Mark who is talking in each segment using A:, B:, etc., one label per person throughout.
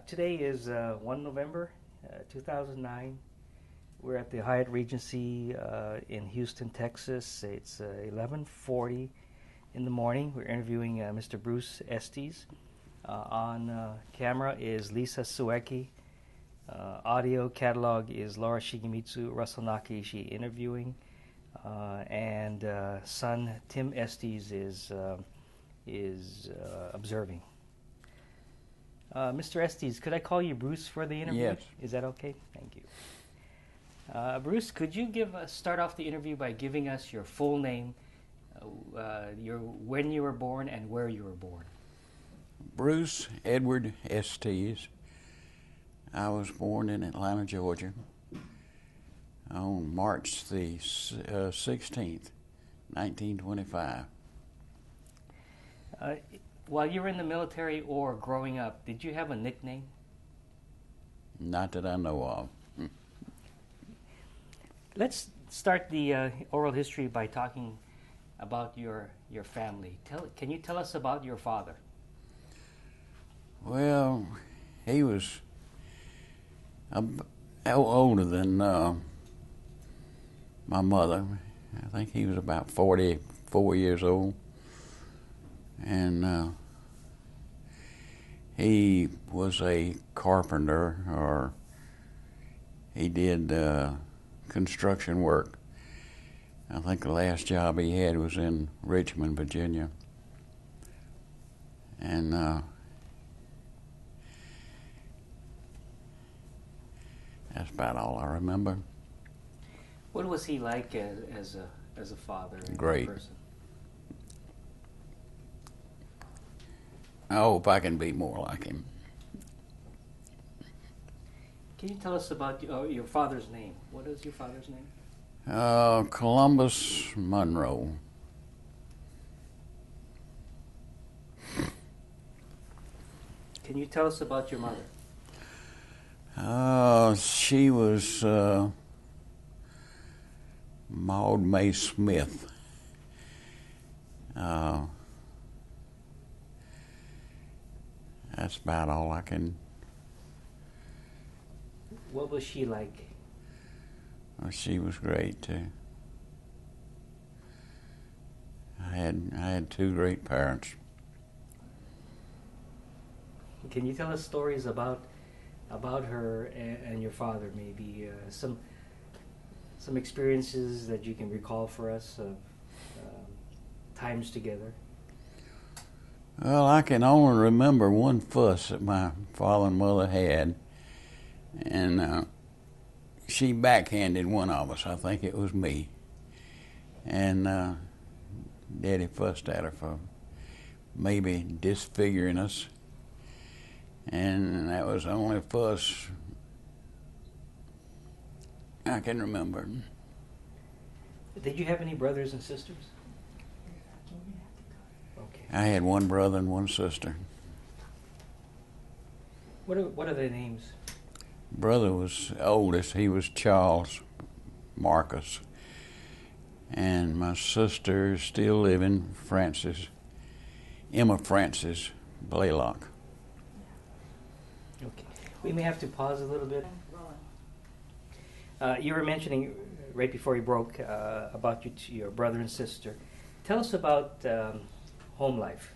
A: Today is 1 November 2009. We're at the Hyatt Regency in Houston, Texas. It's 11:40 in the morning. We're interviewing Mr. Bruce Estes. On camera is Lisa Sueki. Audio catalog is Laura Shigemitsu, Russell Nakaishi interviewing, and son Tim Estes is observing. Mr. Estes, could I call you Bruce for the interview?
B: Yes.
A: Is that okay? Thank you. Bruce, could you start off the interview by giving us your full name, when you were born, and where you were born?
B: Bruce Edward Estes. I was born in Atlanta, Georgia, on March the 16th, 1925.
A: While you were in the military or growing up, did you have a nickname?
B: Not that I know of.
A: Let's start the oral history by talking about your family. Can you tell us about your father?
B: Well, he was older than my mother. I think he was about 44 years old. And he was a carpenter, or he did construction work. I think the last job he had was in Richmond, Virginia. And that's about all I remember.
A: What was he like as a father and
B: Great.
A: a person?
B: I hope I can be more like him.
A: Can you tell us about your father's name? What is your father's name?
B: Columbus Monroe.
A: Can you tell us about your mother?
B: She was Maud May Smith. That's about all I can.
A: What was she like?
B: Well, she was great too. I had two great parents.
A: Can you tell us stories about her and your father? Maybe some experiences that you can recall for us of times together.
B: Well, I can only remember one fuss that my father and mother had, and she backhanded one of us. I think it was me. And Daddy fussed at her for maybe disfiguring us, and that was the only fuss I can remember.
A: Did you have any brothers and sisters?
B: I had one brother and one sister.
A: What are their names?
B: Brother was oldest. He was Charles Marcus. And my sister is still living, Emma Frances Blaylock.
A: Okay. We may have to pause a little bit. You were mentioning right before you broke about your brother and sister. Tell us about home life,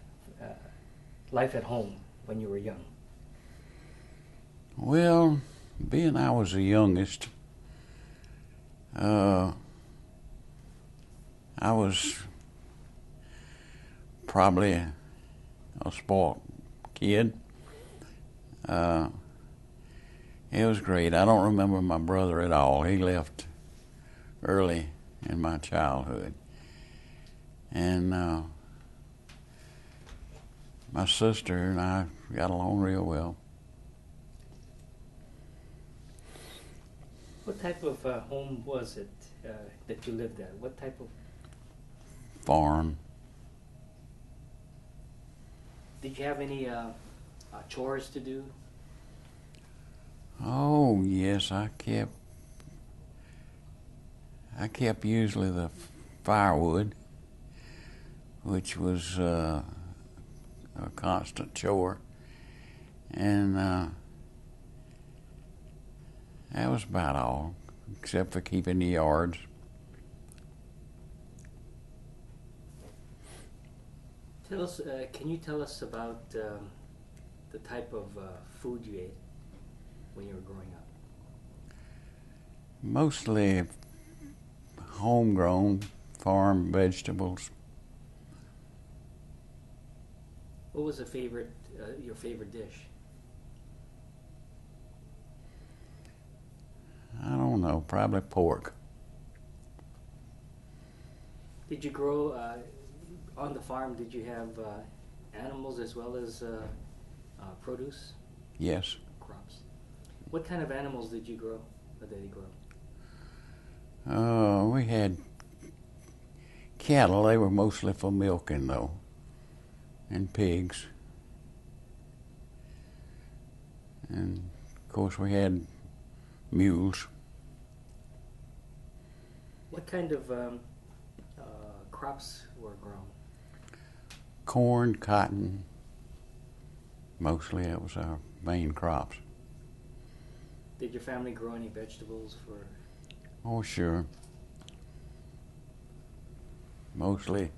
A: life at home when you were young.
B: Well, being I was the youngest, I was probably a spoiled kid. It was great. I don't remember my brother at all. He left early in my childhood. And my sister and I got along real well.
A: What type of home was it that you lived at? What type of
B: Farm.
A: Did you have any chores to do?
B: Oh yes, I kept usually the firewood, which was a constant chore, And that was about all, except for keeping the yards.
A: Tell us, can you tell us about the type of food you ate when you were growing up?
B: Mostly homegrown farm vegetables.
A: What was your favorite dish?
B: I don't know, probably pork.
A: Did you grow on the farm? Did you have animals as well as produce?
B: Yes.
A: Crops. What kind of animals did you grow? Or did you grow?
B: We had cattle. They were mostly for milking, though, and pigs. And, of course, we had mules.
A: What kind of crops were grown?
B: Corn, cotton. Mostly that was our main crops.
A: Did your family grow any vegetables for...
B: Oh, sure. Mostly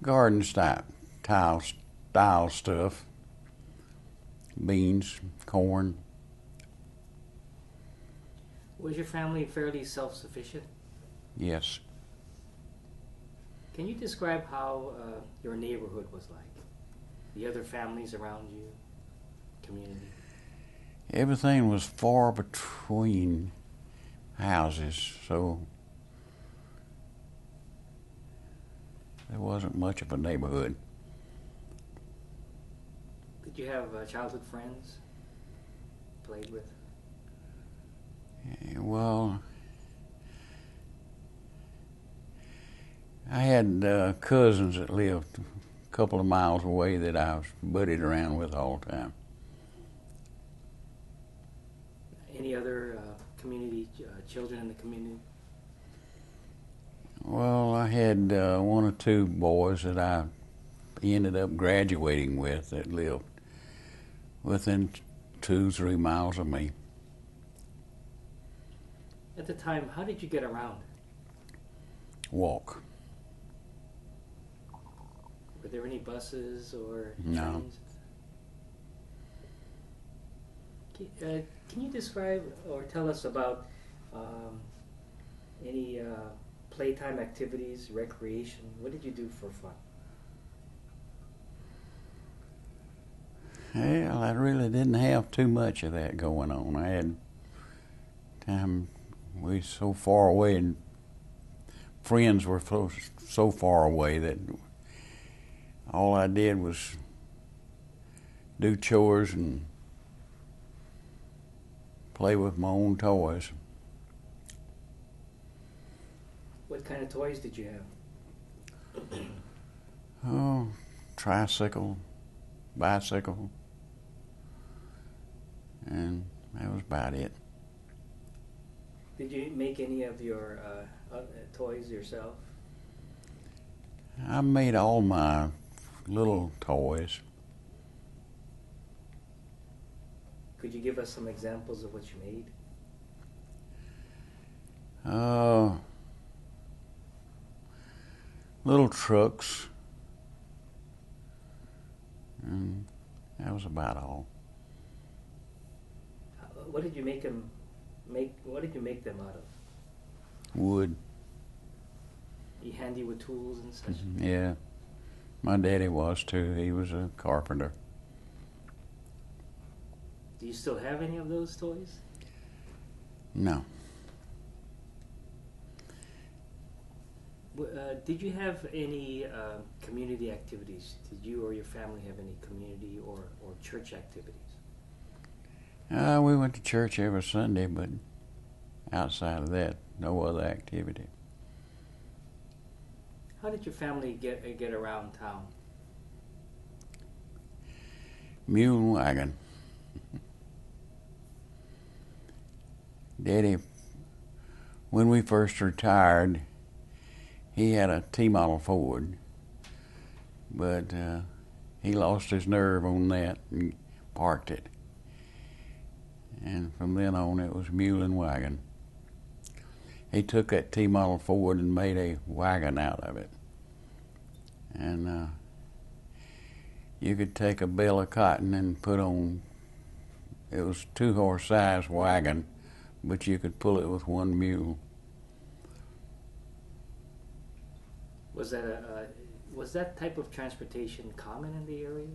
B: garden style stuff. Beans, corn.
A: Was your family fairly self-sufficient?
B: Yes.
A: Can you describe how your neighborhood was like? The other families around you? Community?
B: Everything was far between houses, so there wasn't much of a neighborhood.
A: Did you have childhood friends played with?
B: Well, I had cousins that lived a couple of miles away that I was buddied around with all the time.
A: Any other community, children in the community?
B: Well, I had one or two boys that I ended up graduating with that lived within 2-3 miles of me.
A: At the time, how did you get around?
B: Walk.
A: Were there any buses or
B: No.
A: trains? Can you describe or tell us about any playtime activities, recreation? What did you do for fun?
B: Well, I really didn't have too much of that going on. I had time, we were so far away, and friends were so far away that all I did was do chores and play with my own toys.
A: What kind of toys did you have?
B: Oh, tricycle, bicycle, and that was about it.
A: Did you make any of your toys yourself?
B: I made all my little toys.
A: Could you give us some examples of what you made?
B: Little trucks, and that was about all.
A: What did you make them? What did you make them out of?
B: Wood.
A: You handy with tools and such?
B: Yeah, my daddy was too. He was a carpenter.
A: Do you still have any of those toys?
B: No.
A: Did you have any community activities? Did you or your family have any community or church activities?
B: We went to church every Sunday, but outside of that, no other activity.
A: How did your family get around town?
B: Mule and wagon. Daddy, when we first retired, he had a T-model Ford, but he lost his nerve on that and parked it. And from then on, it was mule and wagon. He took that T-model Ford and made a wagon out of it. And you could take a bale of cotton and put on, it was 2-horse size wagon, but you could pull it with one mule.
A: Was that type of transportation common in the area?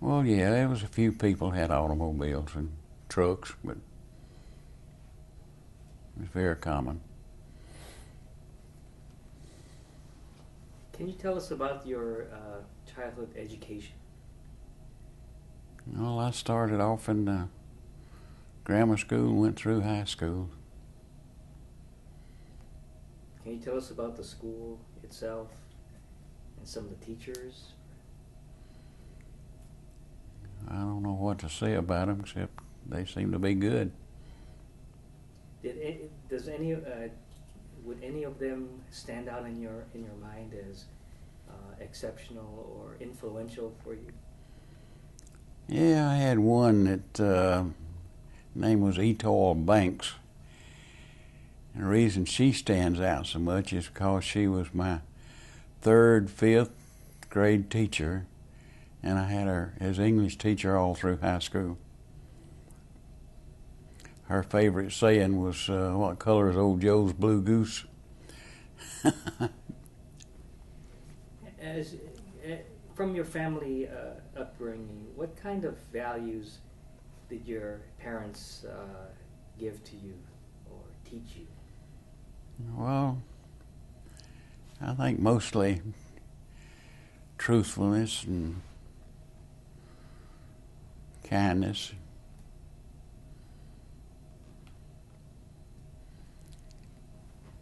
B: Well, yeah, there was a few people had automobiles and trucks, but it was very common.
A: Can you tell us about your childhood education?
B: Well, I started off in grammar school and went through high school.
A: Can you tell us about the school itself and some of the teachers?
B: I don't know what to say about them except they seem to be good.
A: Would any of them stand out in your mind as exceptional or influential for you?
B: Yeah, I had one that name was Etoile Banks. And the reason she stands out so much is because she was my 3rd, 5th grade teacher, and I had her as English teacher all through high school. Her favorite saying was, "What color is old Joe's blue goose?"
A: From your family upbringing, what kind of values did your parents give to you or teach you?
B: Well, I think mostly truthfulness and kindness.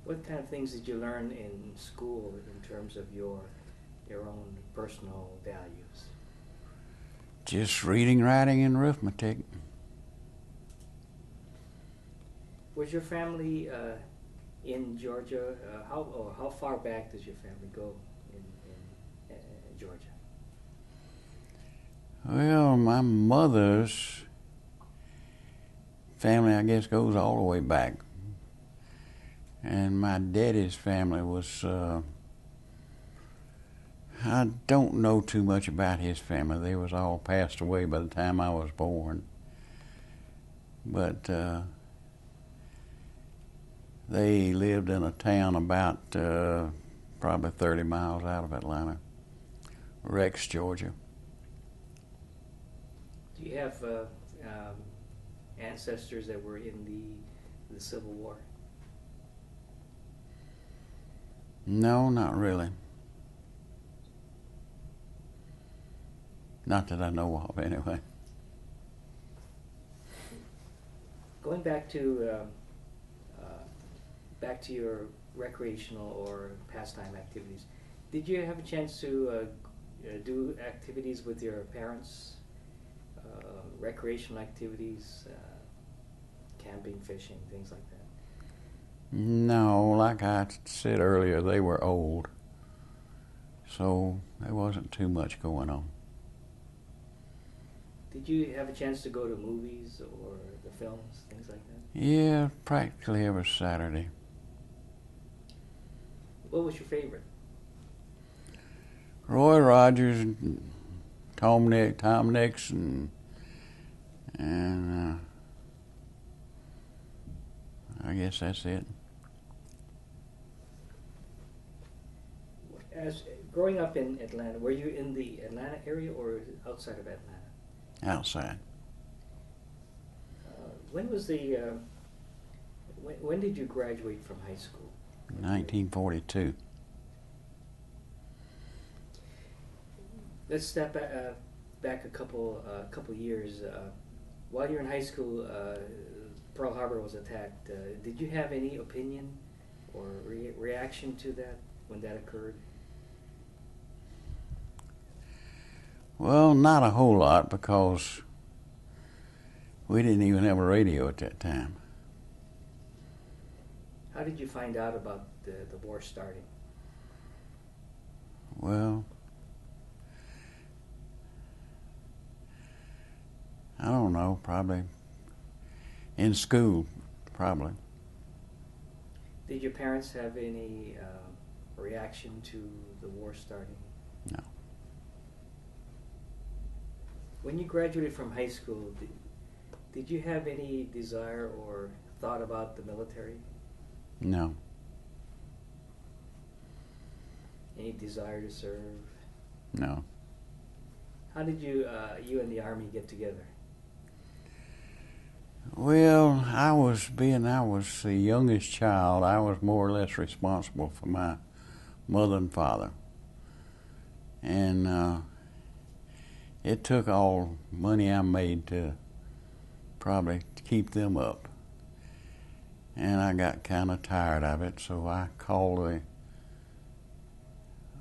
A: What kind of things did you learn in school in terms of your own personal values?
B: Just reading, writing, and arithmetic.
A: Was your family in Georgia? How far back does your family go in Georgia?
B: Well, my mother's family, I guess, goes all the way back. And my daddy's family was, I don't know too much about his family. They was all passed away by the time I was born. But they lived in a town about probably 30 miles out of Atlanta, Rex, Georgia.
A: Do you have ancestors that were in the Civil War?
B: No, not really. Not that I know of, anyway.
A: Going back to your recreational or pastime activities, did you have a chance to do activities with your parents? Recreational activities, camping, fishing, things like that?
B: No, like I said earlier, they were old, so there wasn't too much going on.
A: Did you have a chance to go to movies or the films, things like that?
B: Yeah, practically every Saturday.
A: What was your favorite?
B: Roy Rogers, and Tom Nixon, and I guess that's it.
A: As growing up in Atlanta, were you in the Atlanta area or outside of Atlanta?
B: Outside.
A: When was the when did you graduate from high school?
B: 1942.
A: Let's step back a couple years. While you're in high school, Pearl Harbor was attacked. Did you have any opinion or reaction to that when that occurred?
B: Well, not a whole lot, because we didn't even have a radio at that time.
A: How did you find out about the war starting?
B: Well, I don't know, probably in school, probably.
A: Did your parents have any reaction to the war starting?
B: No.
A: When you graduated from high school, did you have any desire or thought about the military?
B: No.
A: Any desire to serve?
B: No.
A: How did you and the Army get together?
B: Well, I was the youngest child, I was more or less responsible for my mother and father. And it took all money I made to probably keep them up. And I got kind of tired of it, so I called the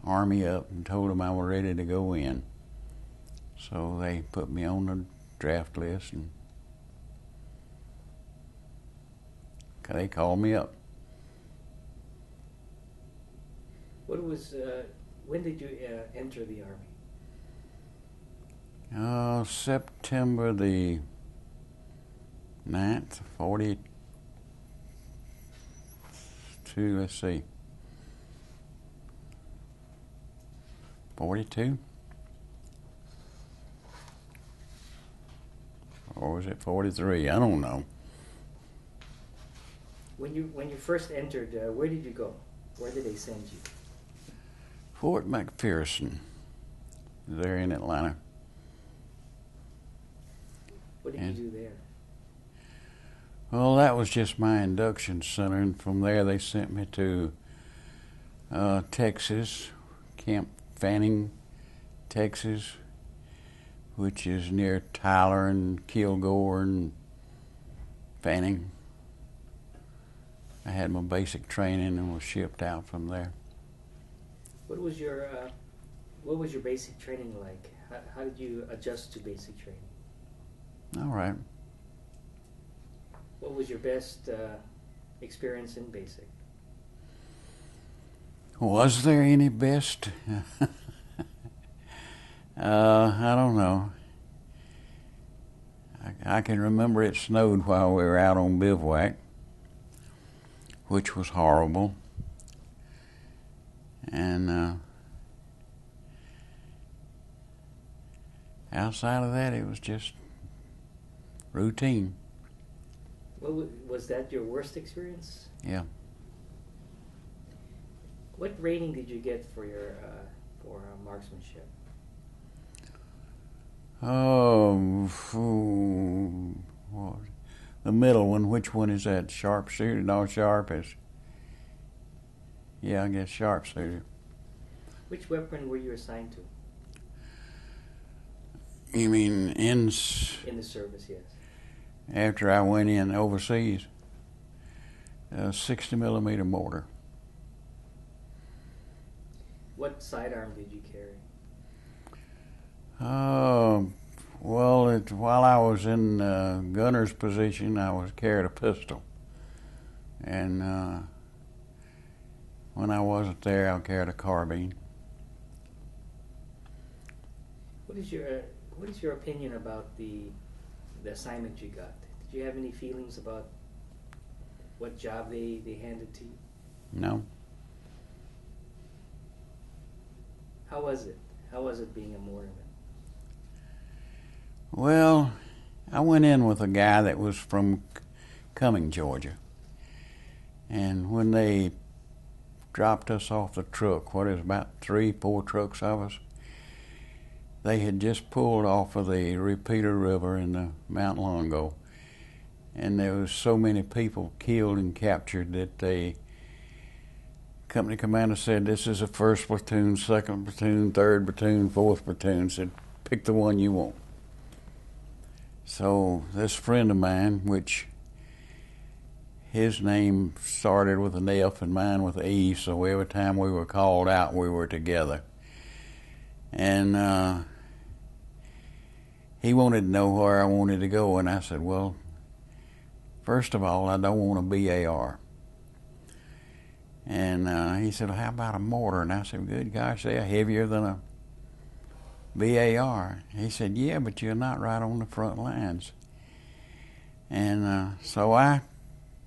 B: Army up and told them I was ready to go in. So they put me on the draft list and they called me up.
A: When did you enter the Army?
B: September the 9th, 42, let's see, 42? Or was it 43? I don't know.
A: When you first entered, where did you go? Where did they send you?
B: Fort McPherson, there in Atlanta.
A: What did you do there?
B: Well, that was just my induction center, and from there they sent me to Texas, Camp Fannin, Texas, which is near Tyler and Kilgore and Fannin. I had my basic training and was shipped out from there.
A: What was your basic training like? How did you adjust to basic training?
B: All right.
A: What was your best experience in basic?
B: Was there any best? I don't know. I can remember it snowed while we were out on bivouac, which was horrible. And outside of that, it was just routine.
A: Was that your worst experience?
B: Yeah.
A: What rating did you get for your marksmanship?
B: What? The middle one. Which one is that? Sharpshooter? No, sharp is. Yeah, I guess sharpshooter.
A: Which weapon were you assigned to?
B: You mean
A: in the service? Yes.
B: After I went in overseas, 60 millimeter mortar.
A: What sidearm did you carry?
B: Well, while I was in gunner's position, I was carried a pistol, and when I wasn't there, I carried a carbine.
A: What is your opinion about the assignment you got? Did you have any feelings about what job they handed to you?
B: No.
A: How was it? How was it being a mortarman?
B: Well, I went in with a guy that was from Cumming, Georgia. And when they dropped us off the truck, what is about 3-4 trucks of us, they had just pulled off of the Repeater River in the Mount Longo. And there was so many people killed and captured that the company commander said, this is the 1st platoon, 2nd platoon, 3rd platoon, 4th platoon. Said, pick the one you want. So this friend of mine, which his name started with an F and mine with an E, so every time we were called out, we were together. And he wanted to know where I wanted to go, and I said, well, first of all, I don't want a BAR. And he said, well, how about a mortar? And I said, good gosh, they're heavier than BAR. He said, yeah, but you're not right on the front lines. And so I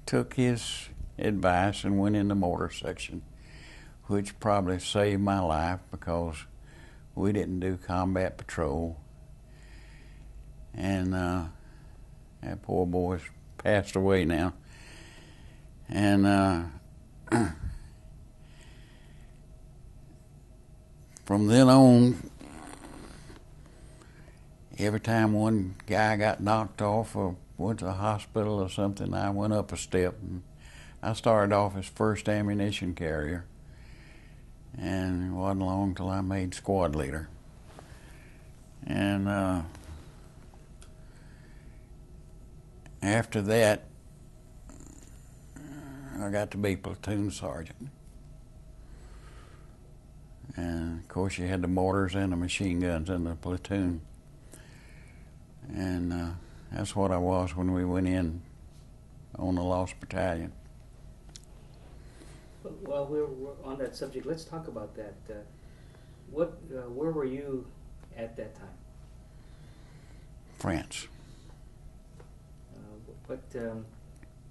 B: took his advice and went in the mortar section, which probably saved my life because we didn't do combat patrol. And that poor boy's passed away now. And from then on, every time one guy got knocked off or went to the hospital or something, I went up a step. And I started off as first ammunition carrier, and it wasn't long till I made squad leader. And after that, I got to be platoon sergeant. And of course you had the mortars and the machine guns in the platoon. And that's what I was when we went in on the Lost Battalion.
A: While we're on that subject, let's talk about that. Where were you at that time?
B: France.
A: But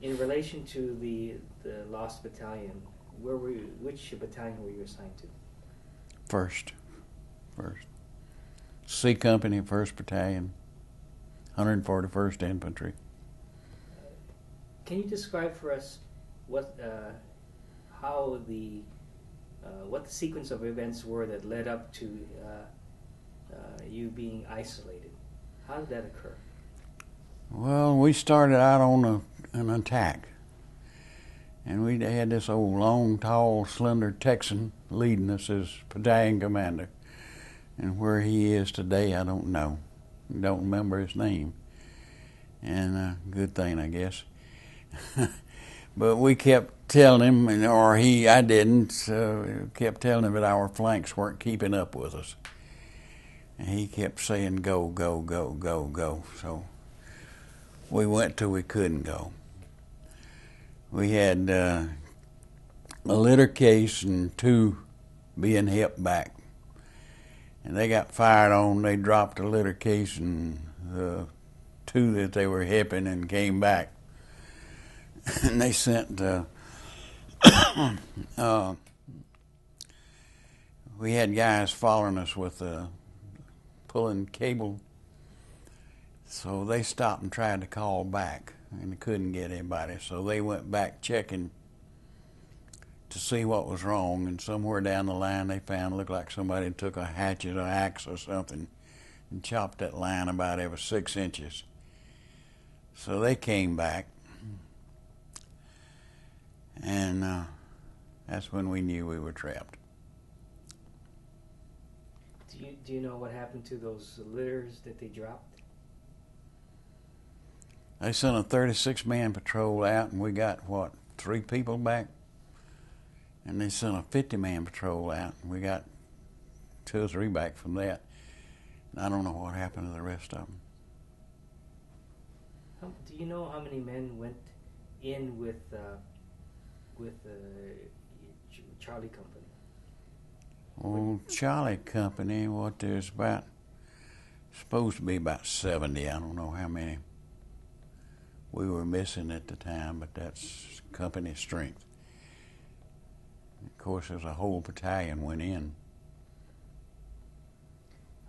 A: in relation to the Lost Battalion, where were you? Which battalion were you assigned to?
B: First. C Company, 1st Battalion, 141st Infantry.
A: Can you describe for us what the sequence of events were that led up to you being isolated? How did that occur?
B: Well, we started out on an attack, and we had this old long, tall, slender Texan leading us as battalion commander. And where he is today, I don't know. I don't remember his name. And good thing, I guess. But we kept telling him, I didn't, kept telling him that our flanks weren't keeping up with us. And he kept saying, go, go, go, go, go. So we went till we couldn't go. We had a litter case and 2 being helped back. And they got fired on. They dropped the litter case and the 2 that they were helping and came back. And they sent, we had guys following us with pulling cable. So they stopped and tried to call back, and they couldn't get anybody. So they went back checking to see what was wrong, and somewhere down the line they found, looked like somebody took a hatchet or axe or something and chopped that line about every 6 inches. So they came back, and that's when we knew we were trapped.
A: Do you know what happened to those litters that they dropped?
B: They sent a 36-man patrol out, and we got, 3 people back? And they sent a 50-man patrol out, and we got 2 or 3 back from that. And I don't know what happened to the rest of them.
A: Do you know how many men went in with Charlie Company?
B: Well, Charlie Company, there's supposed to be about 70. I don't know how many we were missing at the time, but that's company strength. Of course, there's a whole battalion went in.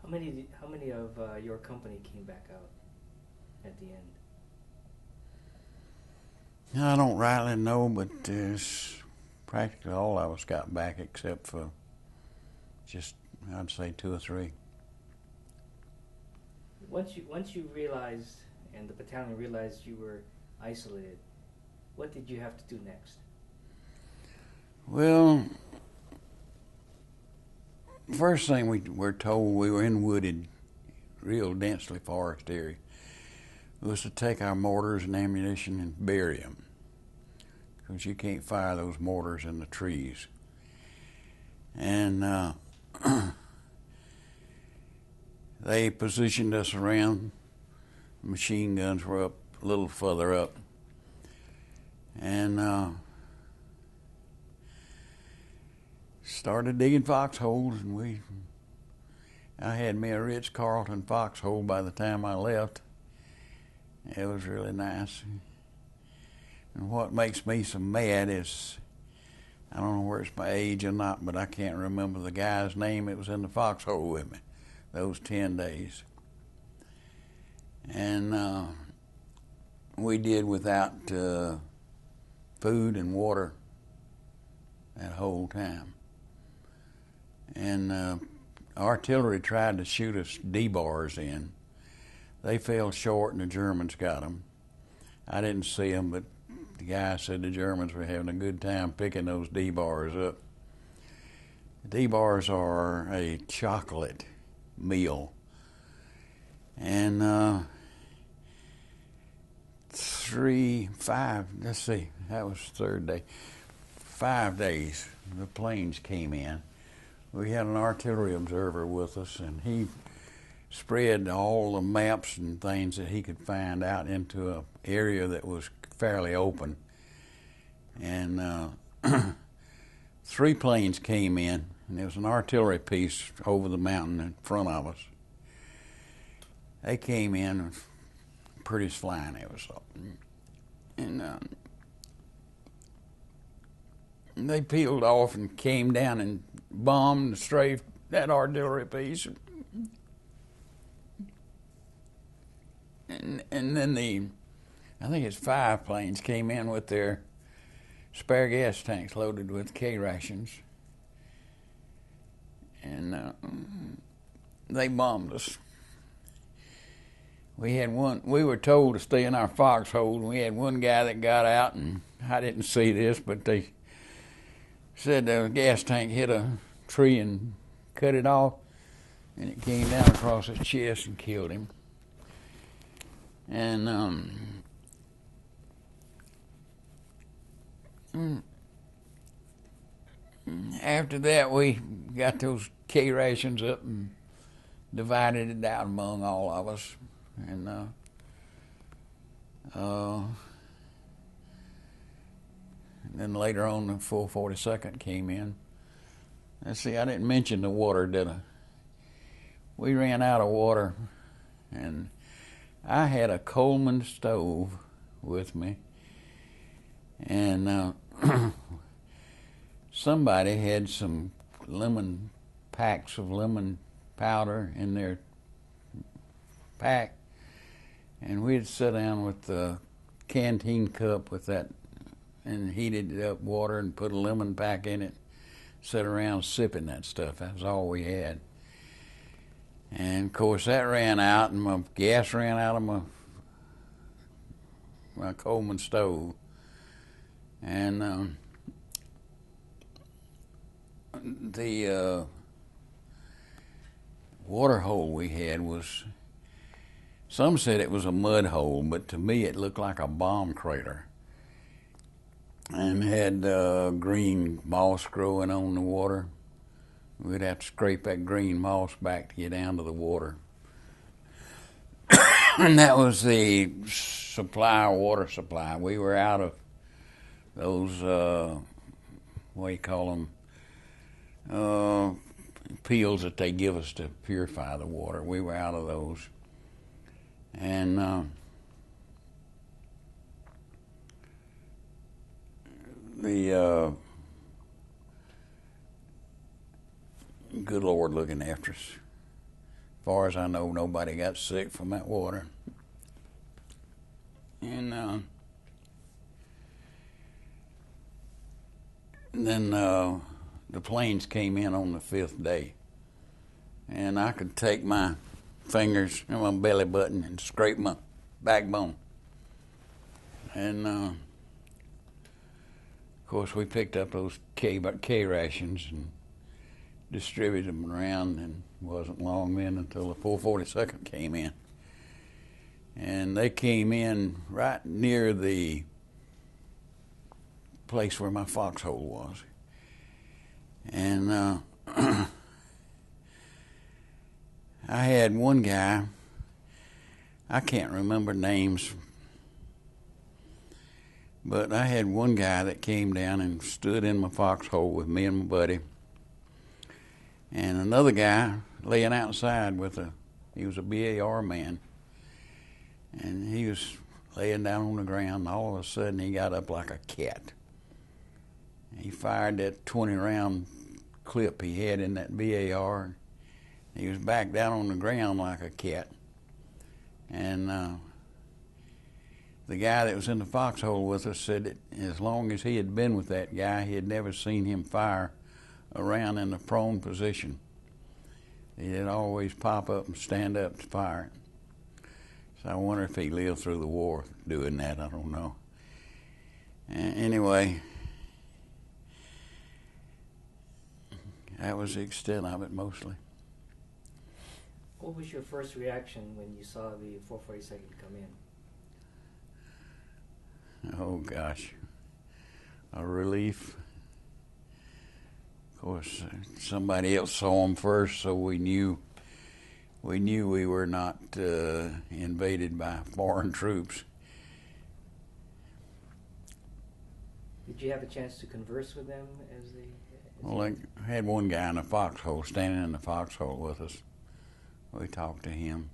A: How many of your company came back out at the end?
B: I don't rightly know, but practically all of us got back except for just, I'd say, 2 or 3.
A: Once you realized, and the battalion realized you were isolated, what did you have to do next?
B: Well, first thing we were told, we were in wooded, real densely forest area, was to take our mortars and ammunition and bury them, because you can't fire those mortars in the trees. And they positioned us around. Machine guns were up a little further up, and started digging foxholes. And I had me a Ritz-Carlton foxhole by the time I left. It was really nice. And what makes me so mad is, I don't know where it's my age or not, but I can't remember the guy's name that was in the foxhole with me those 10 days. And we did without food and water that whole time. And artillery tried to shoot us D-bars in. They fell short and the Germans got them. I didn't see them, but the guy said the Germans were having a good time picking those D-bars up. D-bars are a chocolate meal. And that was third day. 5 days, the planes came in. We had an artillery observer with us, and he spread all the maps and things that he could find out into an area that was fairly open. And 3 planes came in, and there was an artillery piece over the mountain in front of us. They came in, pretty flying it was. And they peeled off and came down and bombed and strafed that artillery piece. And then I think it's 5 planes came in with their spare gas tanks loaded with K rations. And they bombed us. We were told to stay in our foxhole, and we had one guy that got out, and I didn't see this, but they said the gas tank hit a tree and cut it off, and it came down across his chest and killed him. And after that, we got those K rations up and divided it out among all of us. And then later on, the full 42nd came in. Let's see, I didn't mention the water, did I? We ran out of water, and I had a Coleman stove with me, and somebody had some packs of lemon powder in their pack, and we'd sit down with the canteen cup with that and heated up water and put a lemon pack in it, sit around sipping that stuff. That was all we had. And of course that ran out, and my gas ran out of my Coleman stove. And the water hole we had was, some said it was a mud hole, but to me it looked like a bomb crater, and had green moss growing on the water. We'd have to scrape that green moss back to get down to the water. And that was the water supply. We were out of those, what do you call them, pills that they give us to purify the water. We were out of those. And the good Lord looking after us. As far as I know, nobody got sick from that water. And then the planes came in on the 5th day, and I could take my fingers and my belly button and scrape my backbone. And of course we picked up those K rations and distributed them around, and it wasn't long then until the 442nd came in. And they came in right near the place where my foxhole was. And I had one guy, I can't remember names, but I had one guy that came down and stood in my foxhole with me and my buddy. And another guy laying outside he was a BAR man, and he was laying down on the ground, and all of a sudden he got up like a cat. He fired that 20-round clip he had in that BAR. He was back down on the ground like a cat. And the guy that was in the foxhole with us said that as long as he had been with that guy, he had never seen him fire around in the prone position. He'd always pop up and stand up to fire. So I wonder if he lived through the war doing that. I don't know. Anyway, that was the extent of it mostly.
A: What was your first reaction when you saw the 442nd come in?
B: Oh gosh, a relief. Of course, somebody else saw them first, so we knew we were not invaded by foreign troops.
A: Did you have a chance to converse with them as they?
B: Well, I had one guy in the foxhole, standing in the foxhole with us. We talked to him.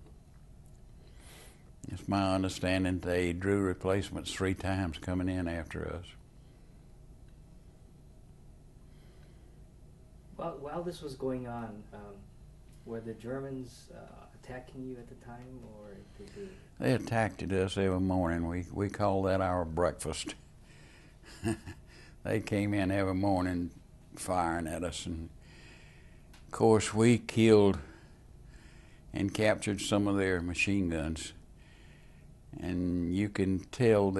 B: It's my understanding they drew replacements 3 times coming in after us.
A: Well, while this was going on, were the Germans attacking you at the time, or did they?
B: They attacked at us every morning. We called that our breakfast. They came in every morning firing at us, and of course we killed and captured some of their machine guns. And you can tell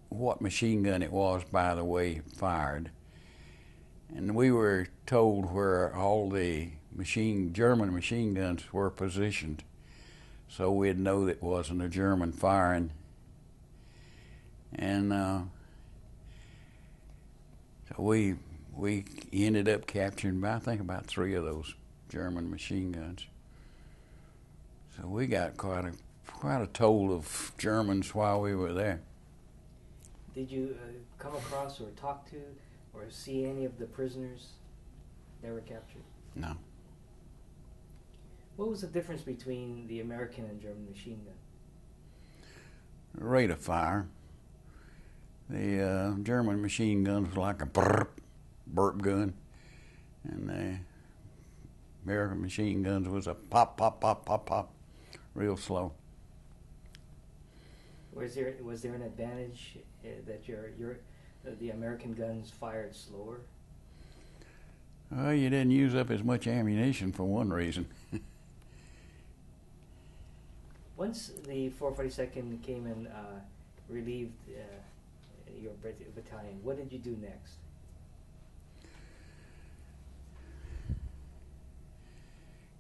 B: what machine gun it was by the way it fired. And we were told where all the German machine guns were positioned, so we'd know that it wasn't a German firing. And so we ended up capturing, I think, about 3 of those German machine guns. So we got quite a toll of Germans while we were there.
A: Did you come across or talk to or see any of the prisoners that were captured?
B: No.
A: What was the difference between the American and German machine gun?
B: Rate of fire. The German machine guns were like a burp gun, and the American machine guns was a pop, pop, pop, pop, pop, real slow.
A: Was there an advantage that the American guns fired slower?
B: Well, you didn't use up as much ammunition for one reason.
A: Once the 442nd came and relieved your battalion, what did you do next?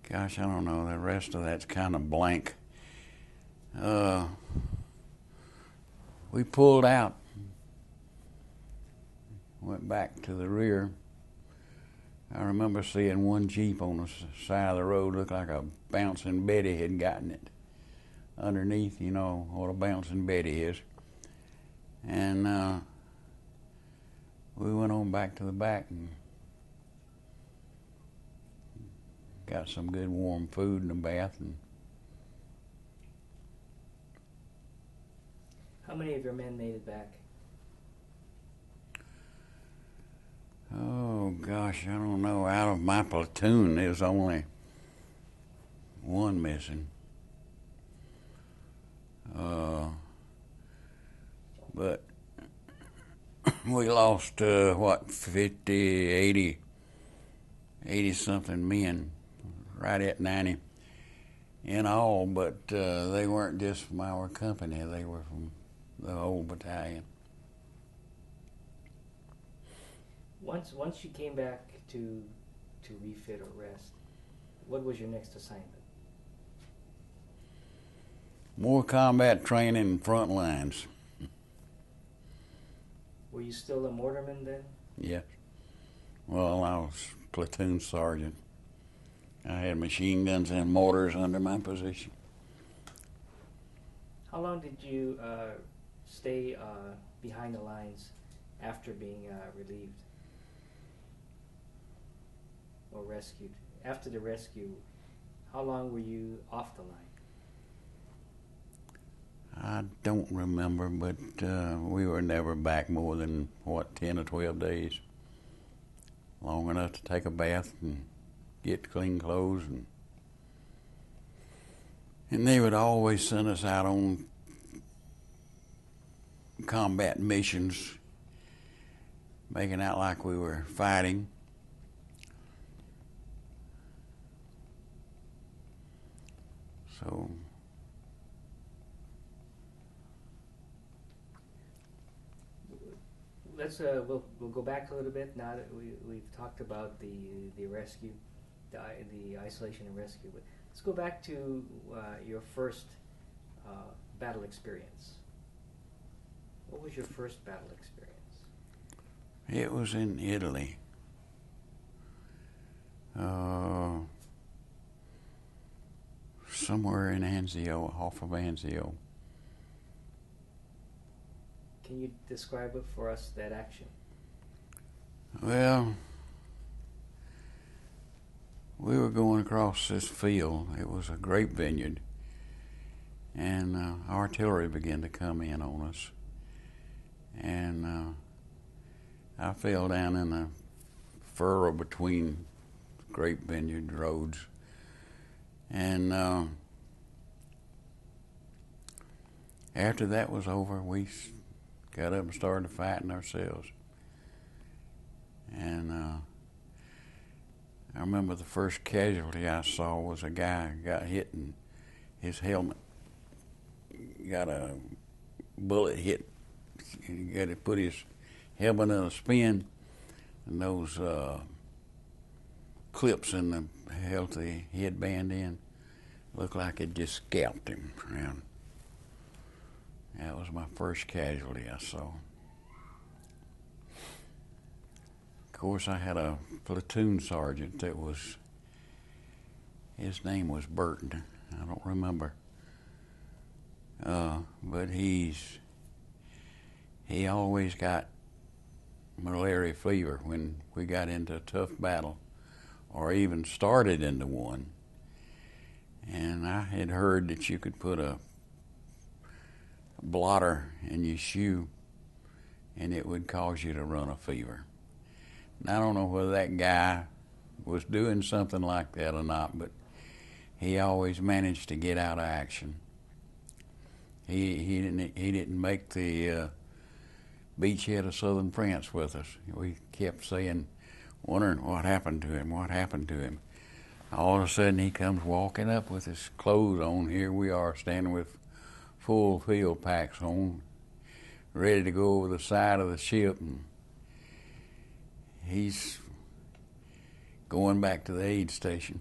B: Gosh, I don't know. The rest of that's kind of blank. We pulled out, went back to the rear. I remember seeing one Jeep on the side of the road, looked like a bouncing Betty had gotten it underneath, you know what a bouncing Betty is. And we went on back to the back and got some good warm food and a bath. And
A: how many of your men made it back?
B: Oh gosh, I don't know. Out of my platoon, there's only one missing. But we lost 50, 80 something men, right at 90 in all. But they weren't just from our company; they were from the whole battalion.
A: Once you came back to refit or rest, what was your next assignment?
B: More combat training and front lines.
A: Were you still a mortarman then?
B: Yeah. Well, I was platoon sergeant. I had machine guns and mortars under my position.
A: How long did you stay behind the lines after being relieved or rescued? after the rescue, how long were you off the line?
B: I don't remember, but we were never back more than, 10 or 12 days. Long enough to take a bath and get clean clothes. And they would always send us out on combat missions, making out like we were fighting. So
A: let's we'll go back a little bit now that we've talked about the rescue, the isolation and rescue. But let's go back to your first battle experience. What was your first battle experience?
B: it was in Italy. Somewhere in Anzio, off of Anzio.
A: Can you describe it for us, that action?
B: Well, we were going across this field. It was a grape vineyard, and artillery began to come in on us. And I fell down in a furrow between grape vineyard roads. And after that was over, we got up and started fighting ourselves. And I remember the first casualty I saw was a guy got hit and his helmet got a bullet hit. He got to put his helmet in a spin, and those clips in the held the headband in looked like it just scalped him around. That was my first casualty I saw. Of course, I had a platoon sergeant that was, his name was Burton. I don't remember. But he always got malaria fever when we got into a tough battle or even started into one. And I had heard that you could put a blotter in your shoe and it would cause you to run a fever. And I don't know whether that guy was doing something like that or not, but he always managed to get out of action. He didn't make the beachhead of southern France with us. We kept saying, wondering what happened to him. All of a sudden he comes walking up with his clothes on. Here we are standing with full field packs on, ready to go over the side of the ship, and he's going back to the aid station.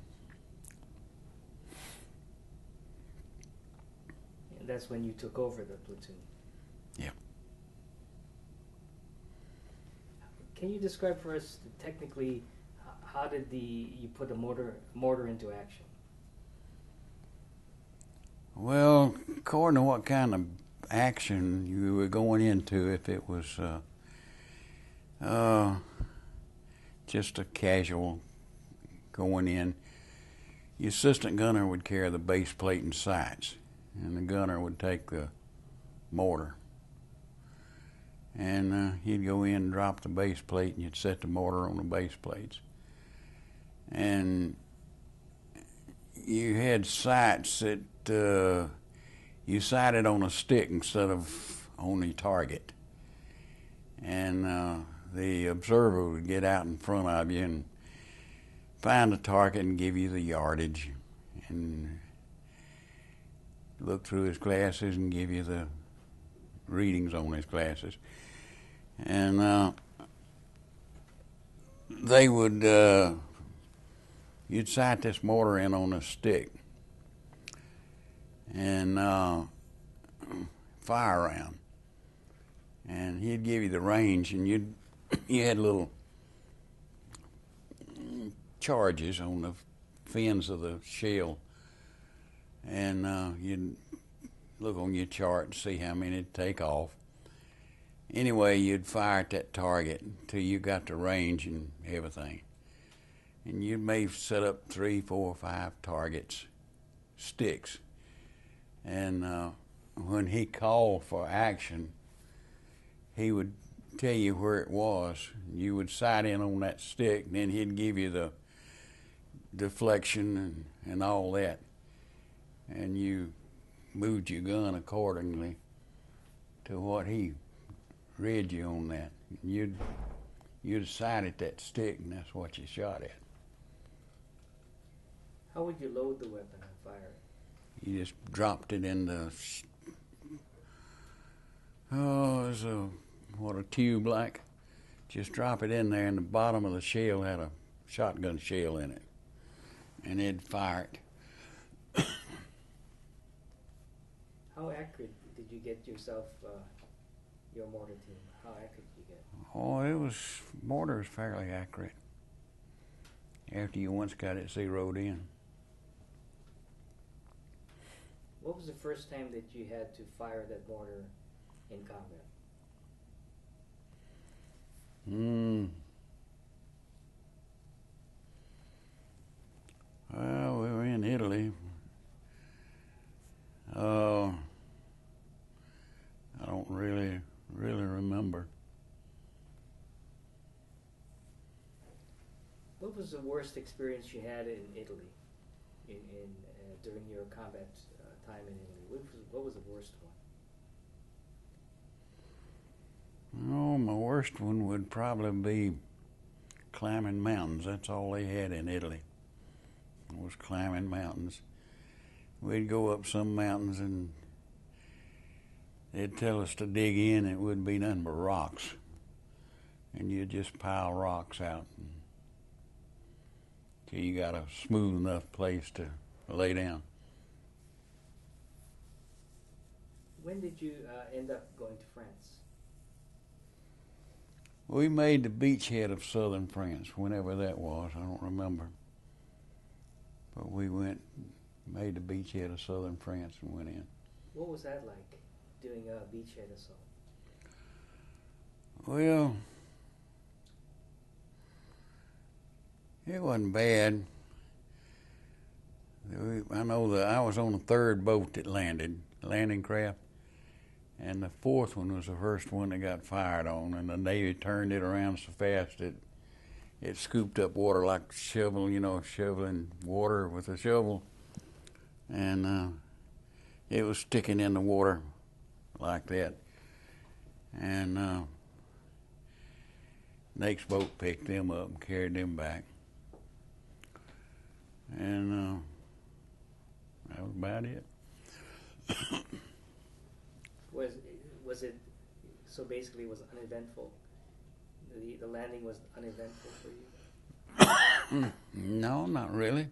A: And that's when you took over the platoon.
B: Yeah.
A: Can you describe for us technically how did you put the mortar into action?
B: Well, according to what kind of action you were going into, if it was just a casual going in, the assistant gunner would carry the base plate and sights, and the gunner would take the mortar. And he'd go in and drop the base plate, and you'd set the mortar on the base plates. And you had sights that you sighted on a stick instead of on the target. And the observer would get out in front of you and find the target and give you the yardage and look through his glasses and give you the readings on his glasses. And they would, you'd sight this mortar in on a stick and fire around. And he'd give you the range, and you had little charges on the fins of the shell, and you'd look on your chart and see how many it'd take off. Anyway, you'd fire at that target until you got the range and everything. and you may set up 3, 4, 5 targets, sticks, and when he called for action, he would tell you where it was. You would sight in on that stick, and then he'd give you the deflection and all that, and you moved your gun accordingly to what he read you on that. You'd sight at that stick, and that's what you shot at.
A: How would you load the weapon and fire it?
B: You just dropped it in the, it was a tube like. Just drop it in there, and the bottom of the shell had a shotgun shell in it, and it'd fire it.
A: How accurate did you get yourself, your mortar team? How accurate did you get?
B: Oh, mortar was fairly accurate after you once got it zeroed in.
A: What was the first time that you had to fire that mortar in combat?
B: Well, we were in Italy. I don't really remember.
A: What was the worst experience you had in Italy, during your combat time in Italy? What was the worst one?
B: Oh, my worst one would probably be climbing mountains. That's all they had in Italy, was climbing mountains. We'd go up some mountains and they'd tell us to dig in. It wouldn't be nothing but rocks, and you'd just pile rocks out till you got a smooth enough place to lay down.
A: When did you end up going to France?
B: We made the beachhead of southern France, whenever that was. I don't remember. But we made the beachhead of southern France and went in.
A: What was that like, doing a beachhead assault?
B: Well, it wasn't bad. I know that I was on the third boat that landed, landing craft, and the fourth one was the first one that got fired on, and the Navy turned it around so fast that it scooped up water like a shovel, shoveling water with a shovel, and it was sticking in the water like that. And next boat picked them up and carried them back. And that was about it.
A: Was it so basically it was uneventful? The landing was uneventful for you?
B: No, not really.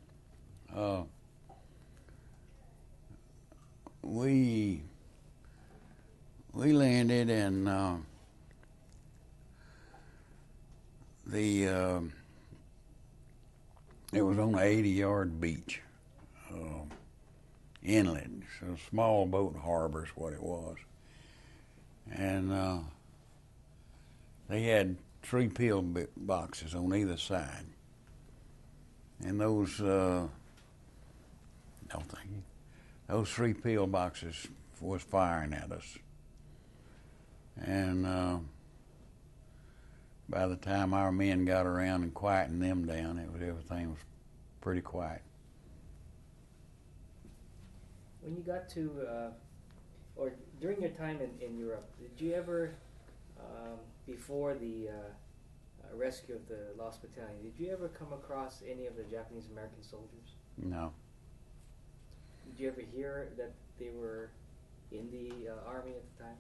B: We landed and it was on an 80-yard beach, inlet. So a small boat harbor is what it was. And they had 3 pill boxes on either side. And those 3 pill boxes was firing at us. And by the time our men got around and quietened them down, everything was pretty quiet.
A: When you got to, or during your time in Europe, did you ever, before the rescue of the Lost Battalion, did you ever come across any of the Japanese-American soldiers?
B: No.
A: Did you ever hear that they were in the army at the time?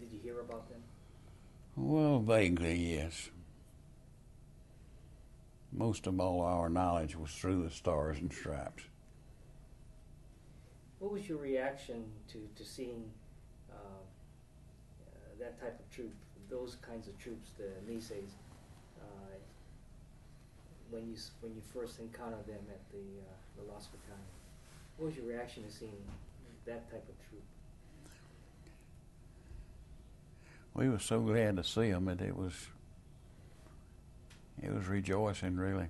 A: Did you hear about them?
B: Well, vaguely, yes. Most of all our knowledge was through the Stars and Stripes.
A: What was your reaction to seeing that type of troop, those kinds of troops, the Niseis, when you first encountered them at the Lost Battalion? What was your reaction to seeing that type of troop?
B: We were so glad to see them that it was rejoicing, really.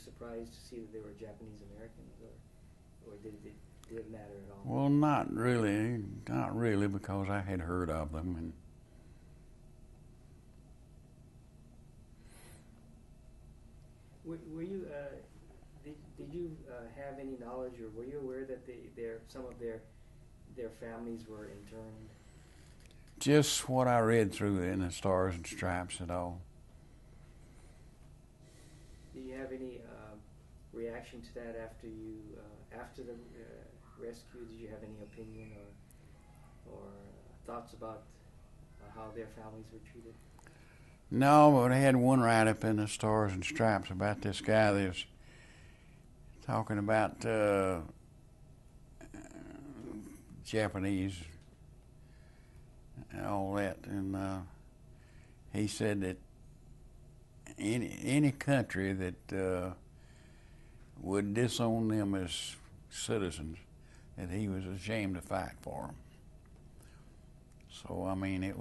A: surprised to see that they were Japanese Americans, or did it matter at all?
B: Well, not really, because I had heard of them. And
A: were you did you have any knowledge, or were you aware that some of their families were interned?
B: just what I read through in the Stars and Stripes at all.
A: Do you have any reaction to that after the rescue? Did you have any opinion or thoughts about how their families were treated?
B: No, but I had one write-up in the Stars and Stripes about this guy that was talking about Japanese and all that, and he said that any country that would disown them as citizens, that he was ashamed to fight for them. So, I mean,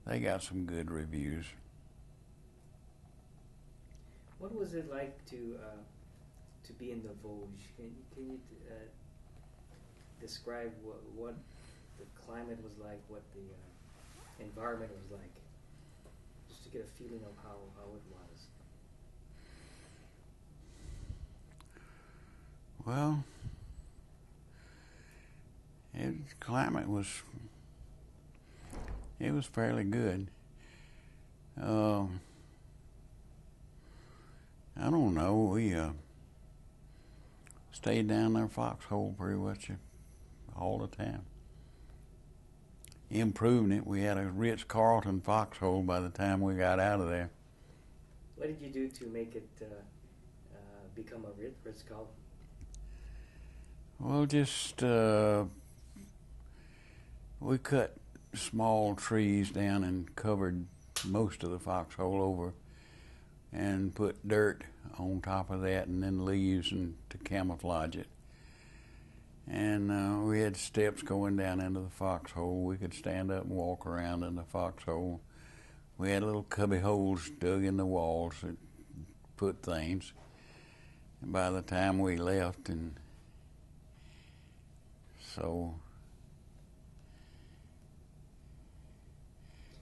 B: they got some good reviews.
A: What was it like to be in the Vosges? Can you describe what the climate was like, what the environment was like, just to get a feeling of how it was?
B: Well, the climate was fairly good. I don't know. We stayed down there foxhole pretty much all the time. Improving it, we had a Ritz-Carlton foxhole by the time we got out of there.
A: What did you do to make it become a Ritz-Carlton?
B: Well, just we cut small trees down and covered most of the foxhole over, and put dirt on top of that, and then leaves and to camouflage it. And we had steps going down into the foxhole. We could stand up and walk around in the foxhole. We had little cubby holes dug in the walls that put things. And by the time we left, and so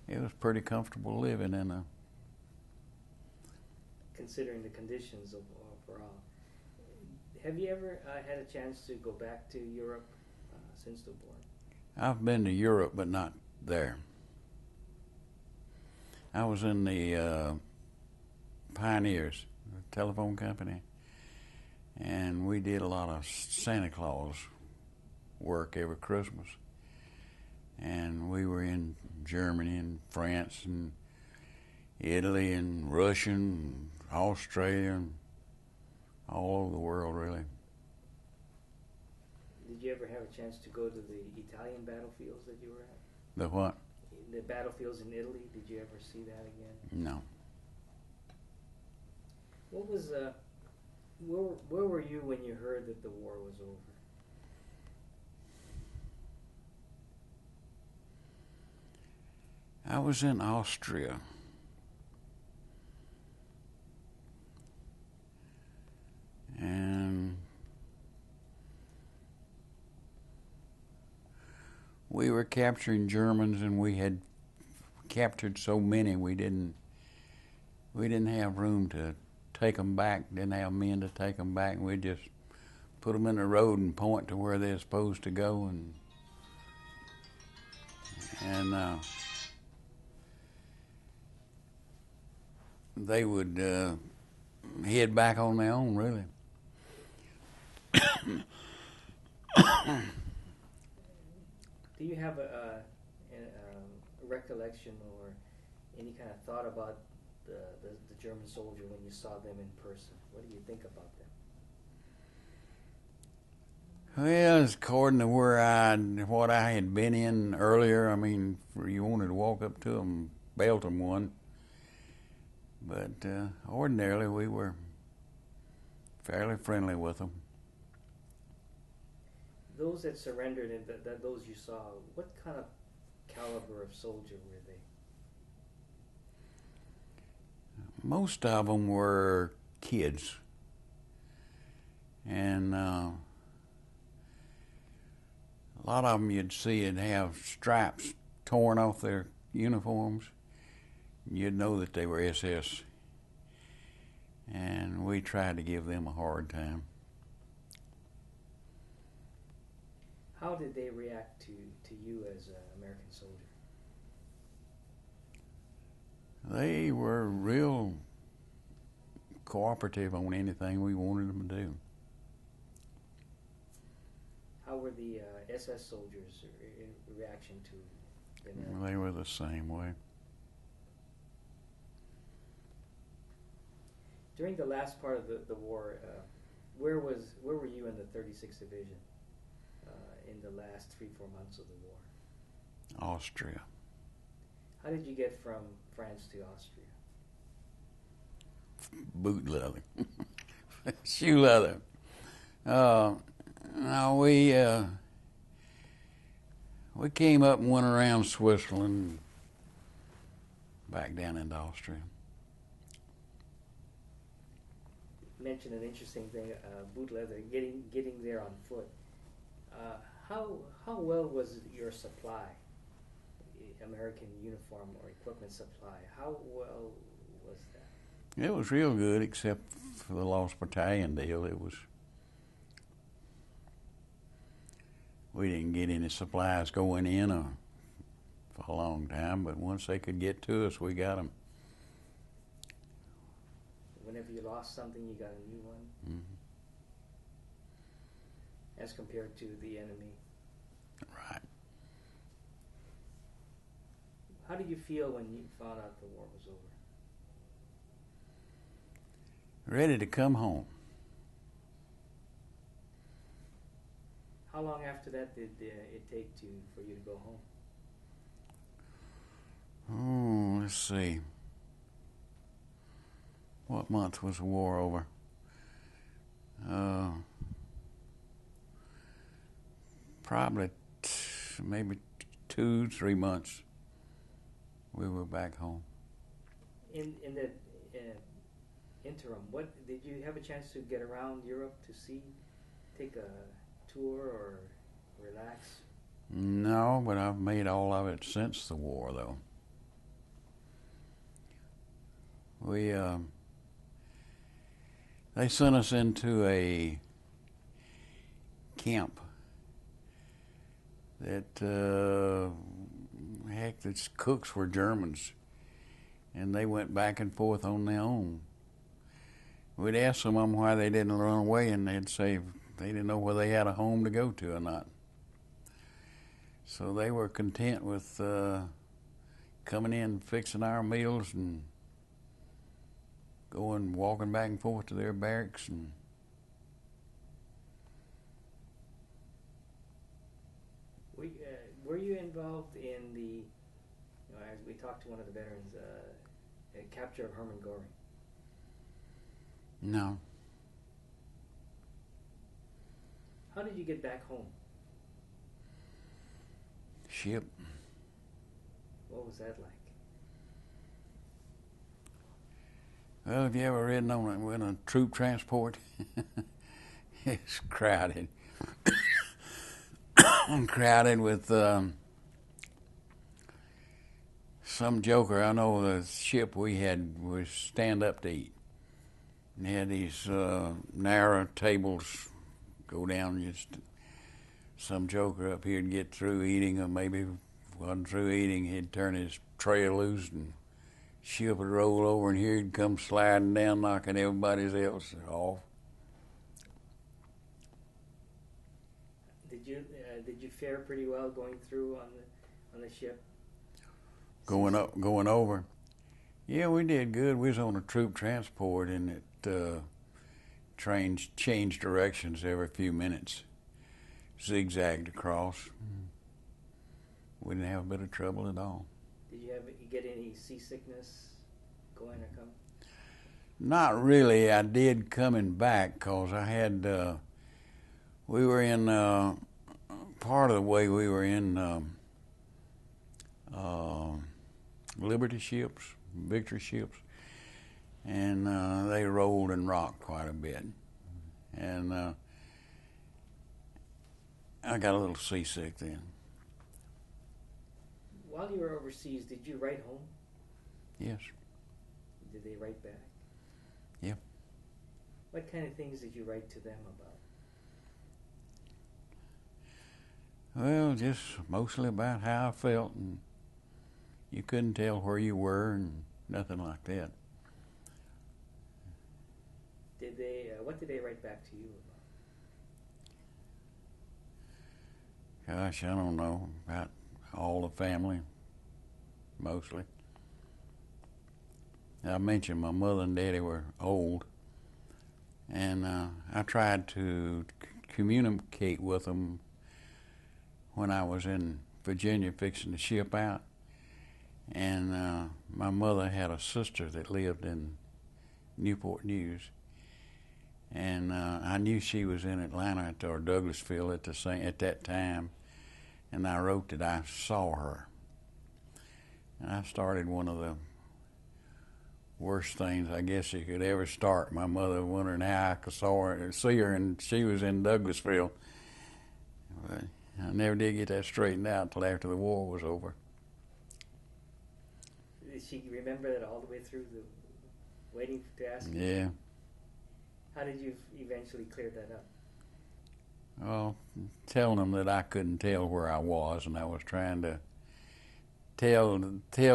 B: it was pretty comfortable living in a.
A: Considering the conditions overall. Have you ever had a chance to go back to Europe since the war?
B: I've been to Europe, but not there. I was in the Pioneers, the telephone company, and we did a lot of Santa Claus work every Christmas. And we were in Germany and France and Italy and Russia and Australia and all over the world, really.
A: Did you ever have a chance to go to the Italian battlefields that you were at?
B: The what?
A: The battlefields in Italy. Did you ever see that again?
B: No.
A: What was where were you when you heard that the war was over?
B: I was in Austria. And we were capturing Germans, and we had captured so many we didn't have room to take them back. Didn't have men to take them back. We just put them in the road and point to where they're supposed to go, and they would head back on their own, really.
A: Do you have a recollection or any kind of thought about the German soldier when you saw them in person? What do you think about them?
B: Well, according to what I had been in earlier, I mean, you wanted to walk up to them, belt them one. But ordinarily, we were fairly friendly with them.
A: Those that surrendered and those you saw, what kind of caliber of soldier were they?
B: most of them were kids. And a lot of them you'd see would have stripes torn off their uniforms. You'd know that they were SS. And we tried to give them a hard time.
A: How did they react to you as an American soldier?
B: They were real cooperative on anything we wanted them to do.
A: How were the SS soldiers' reaction to the Americans?
B: They were the same way.
A: During the last part of the war, where were you in the 36th Division in the last 3-4 months of the war?
B: Austria.
A: How did you get from France to Austria?
B: Boot leather. Shoe leather. Now we came up and went around Switzerland, back down into Austria.
A: You mentioned an interesting thing, boot leather, getting there on foot. How well was your supply, American uniform or equipment supply? How well was that?
B: It was real good, except for the Lost Battalion deal. We didn't get any supplies going in for a long time, but once they could get to us, we got them.
A: Whenever you lost something, you got a new one?
B: Mm-hmm.
A: As compared to the enemy.
B: Right.
A: How did you feel when you found out the war was over?
B: Ready to come home.
A: How long after that did it take for you to go home?
B: Oh, let's see. What month was the war over? Probably maybe 2-3 months. We were back home.
A: In the interim, what did you have a chance to get around Europe to see, take a tour or relax?
B: No, but I've made all of it since the war, though. They sent us into a camp that, heck, its cooks were Germans, and they went back and forth on their own. We'd ask some of them why they didn't run away, and they'd say they didn't know whether they had a home to go to or not. So they were content with coming in, fixing our meals, and walking back and forth to their barracks. And
A: were you involved in the, as we talked to one of the veterans, capture of Hermann Göring?
B: No.
A: How did you get back home?
B: Ship.
A: What was that like?
B: Well, have you ever ridden on a troop transport? It's crowded. Crowded with some joker. I know the ship we had was stand up to eat. And they had these narrow tables go down. Just some joker up here would get through eating, or maybe if he wasn't through eating, he'd turn his tray loose and ship would roll over, and here he'd come sliding down, knocking everybody else off.
A: Did you fare pretty well going through on the ship?
B: Going over. Yeah, we did good. We was on a troop transport, and it trains changed directions every few minutes, zigzagged across. We didn't have a bit of trouble at all.
A: Did you get any seasickness going or coming?
B: Not really. I did coming back, because I had, we were in, part of the way we were in Liberty ships, Victory ships, and they rolled and rocked quite a bit. And I got a little seasick then.
A: While you were overseas, did you write home?
B: Yes.
A: Did they write back?
B: Yeah.
A: What kind of things did you write to them about?
B: Well, just mostly about how I felt, and you couldn't tell where you were and nothing like that.
A: Did they? What did they write back to you about?
B: Gosh, I don't know, about all the family, mostly. I mentioned my mother and daddy were old, and I tried to communicate with them when I was in Virginia fixing to ship out. And my mother had a sister that lived in Newport News, and I knew she was in Atlanta or Douglasville at that time, and I wrote that I saw her. And I started one of the worst things I guess you could ever start. My mother wondering how I could see her, and she was in Douglasville. But I never did get that straightened out until after the war was over.
A: Did she remember that all the way through, waiting to ask you?
B: Yeah.
A: How did you eventually clear that up?
B: Well, telling them that I couldn't tell where I was, and I was trying to tell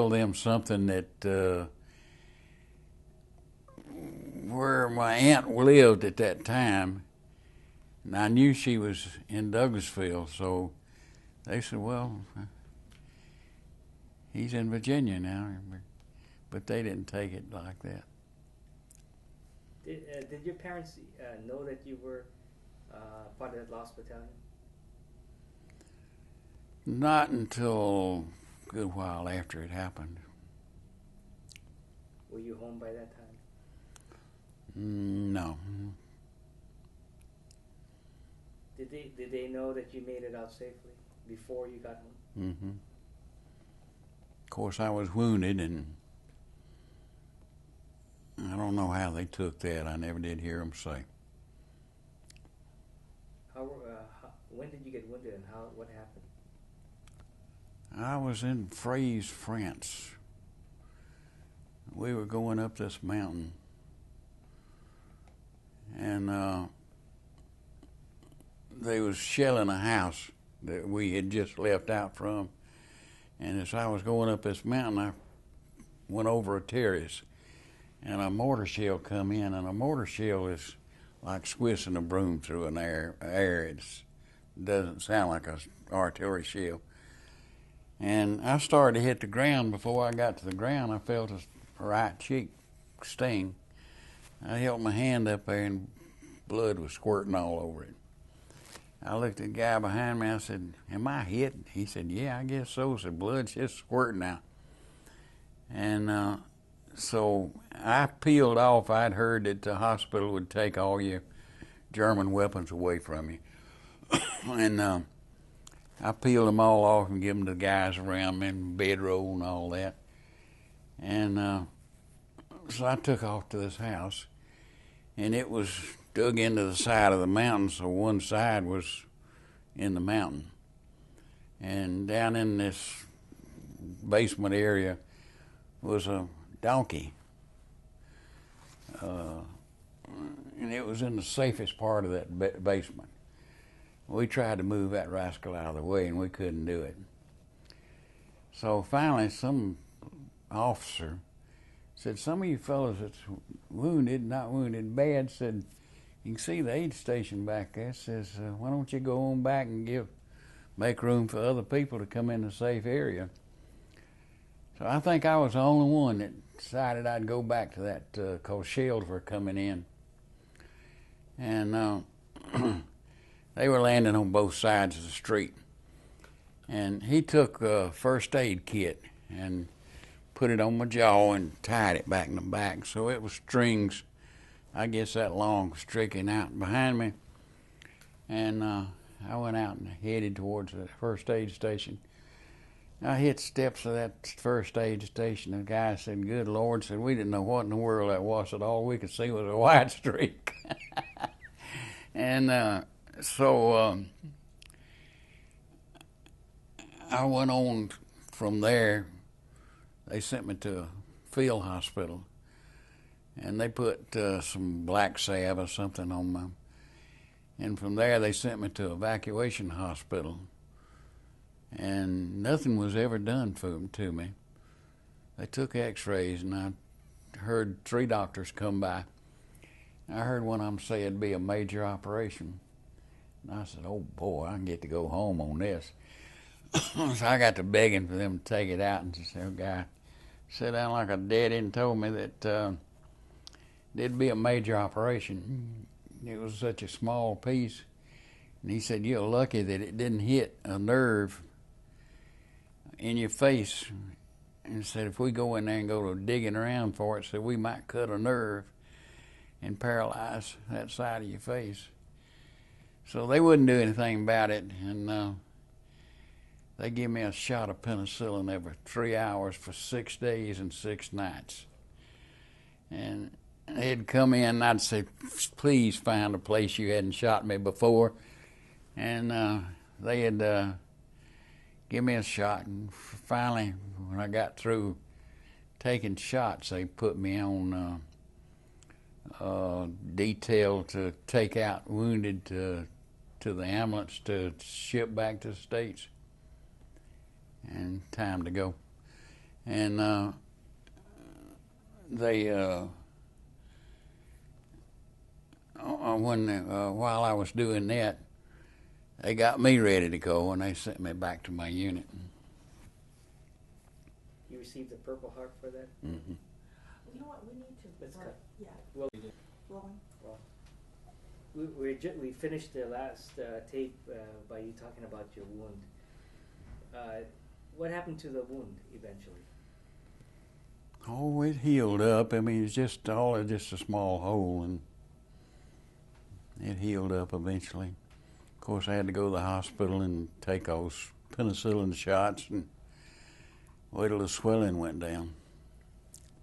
B: them something that where my aunt lived at that time, and I knew she was in Douglasville, so they said, well, he's in Virginia now, but they didn't take it like that.
A: Did your parents know that you were part of that Lost Battalion?
B: Not until a good while after it happened.
A: Were you home by that time?
B: No.
A: Did they know that you made it out safely before you got home?
B: Mm-hmm. Of course, I was wounded, and I don't know how they took that. I never did hear them say.
A: When did you get wounded, and what happened?
B: I was in Frise, France. We were going up this mountain, and they was shelling a house that we had just left out from. And as I was going up this mountain, I went over a terrace, and a mortar shell come in, and a mortar shell is like squishing a broom through an air. It doesn't sound like an artillery shell. And I started to hit the ground. Before I got to the ground, I felt a right cheek sting. I held my hand up there, and blood was squirting all over it. I looked at the guy behind me. I said, am I hit? He said, yeah, I guess so. I said, blood's just squirting out. And so I peeled off. I'd heard that the hospital would take all your German weapons away from you. And I peeled them all off and gave them to the guys around me, and bedroll and all that. And so I took off to this house, and it was dug into the side of the mountain, so one side was in the mountain. And down in this basement area was a donkey. And it was in the safest part of that basement. We tried to move that rascal out of the way, and we couldn't do it. So finally, some officer said, some of you fellows that's wounded, not wounded bad, said, you can see the aid station back there. Says, why don't you go on back and make room for other people to come in the safe area? So I think I was the only one that decided I'd go back to that, because shells were coming in. And they were landing on both sides of the street. And he took a first aid kit and put it on my jaw and tied it back in the back. So it was strings, I guess that long, sticking out behind me. And I went out and headed towards the first aid station. I hit steps of that first aid station. The guy said, "Good Lord," said, "we didn't know what in the world that was. At all we could see was a white streak." And so I went on from there. They sent me to a field hospital, and they put some black salve or something on me. And from there, they sent me to evacuation hospital. And nothing was ever done to me. They took x-rays, and I heard 3 doctors come by. I heard one of them say it'd be a major operation. And I said, "Oh boy, I can get to go home on this." So I got to begging for them to take it out, and this guy sat down like a daddy and told me that it'd be a major operation. It was such a small piece. And he said, "You're lucky that it didn't hit a nerve in your face." And said, "If we go in there and go to digging around for it, said we might cut a nerve and paralyze that side of your face." So they wouldn't do anything about it, and they gave me a shot of penicillin every 3 hours for 6 days and 6 nights. And they'd come in, and I'd say, "Please find a place you hadn't shot me before." And they'd give me a shot, and finally, when I got through taking shots, they put me on detail to take out wounded to the ambulance to ship back to the States. And time to go. And they while I was doing that, they got me ready to go, and they sent me back to my unit.
A: You received the Purple Heart for that?
B: Mm-hmm.
C: You know what, we need to...
A: Let's cut.
C: Yeah.
A: Well, we did.
C: Rolling.
A: Well, we finished the last tape by you talking about your wound. What happened to the wound eventually?
B: Oh, it healed up. I mean, it's just a small hole, and it healed up eventually. Of course, I had to go to the hospital and take those penicillin shots and wait till the swelling went down.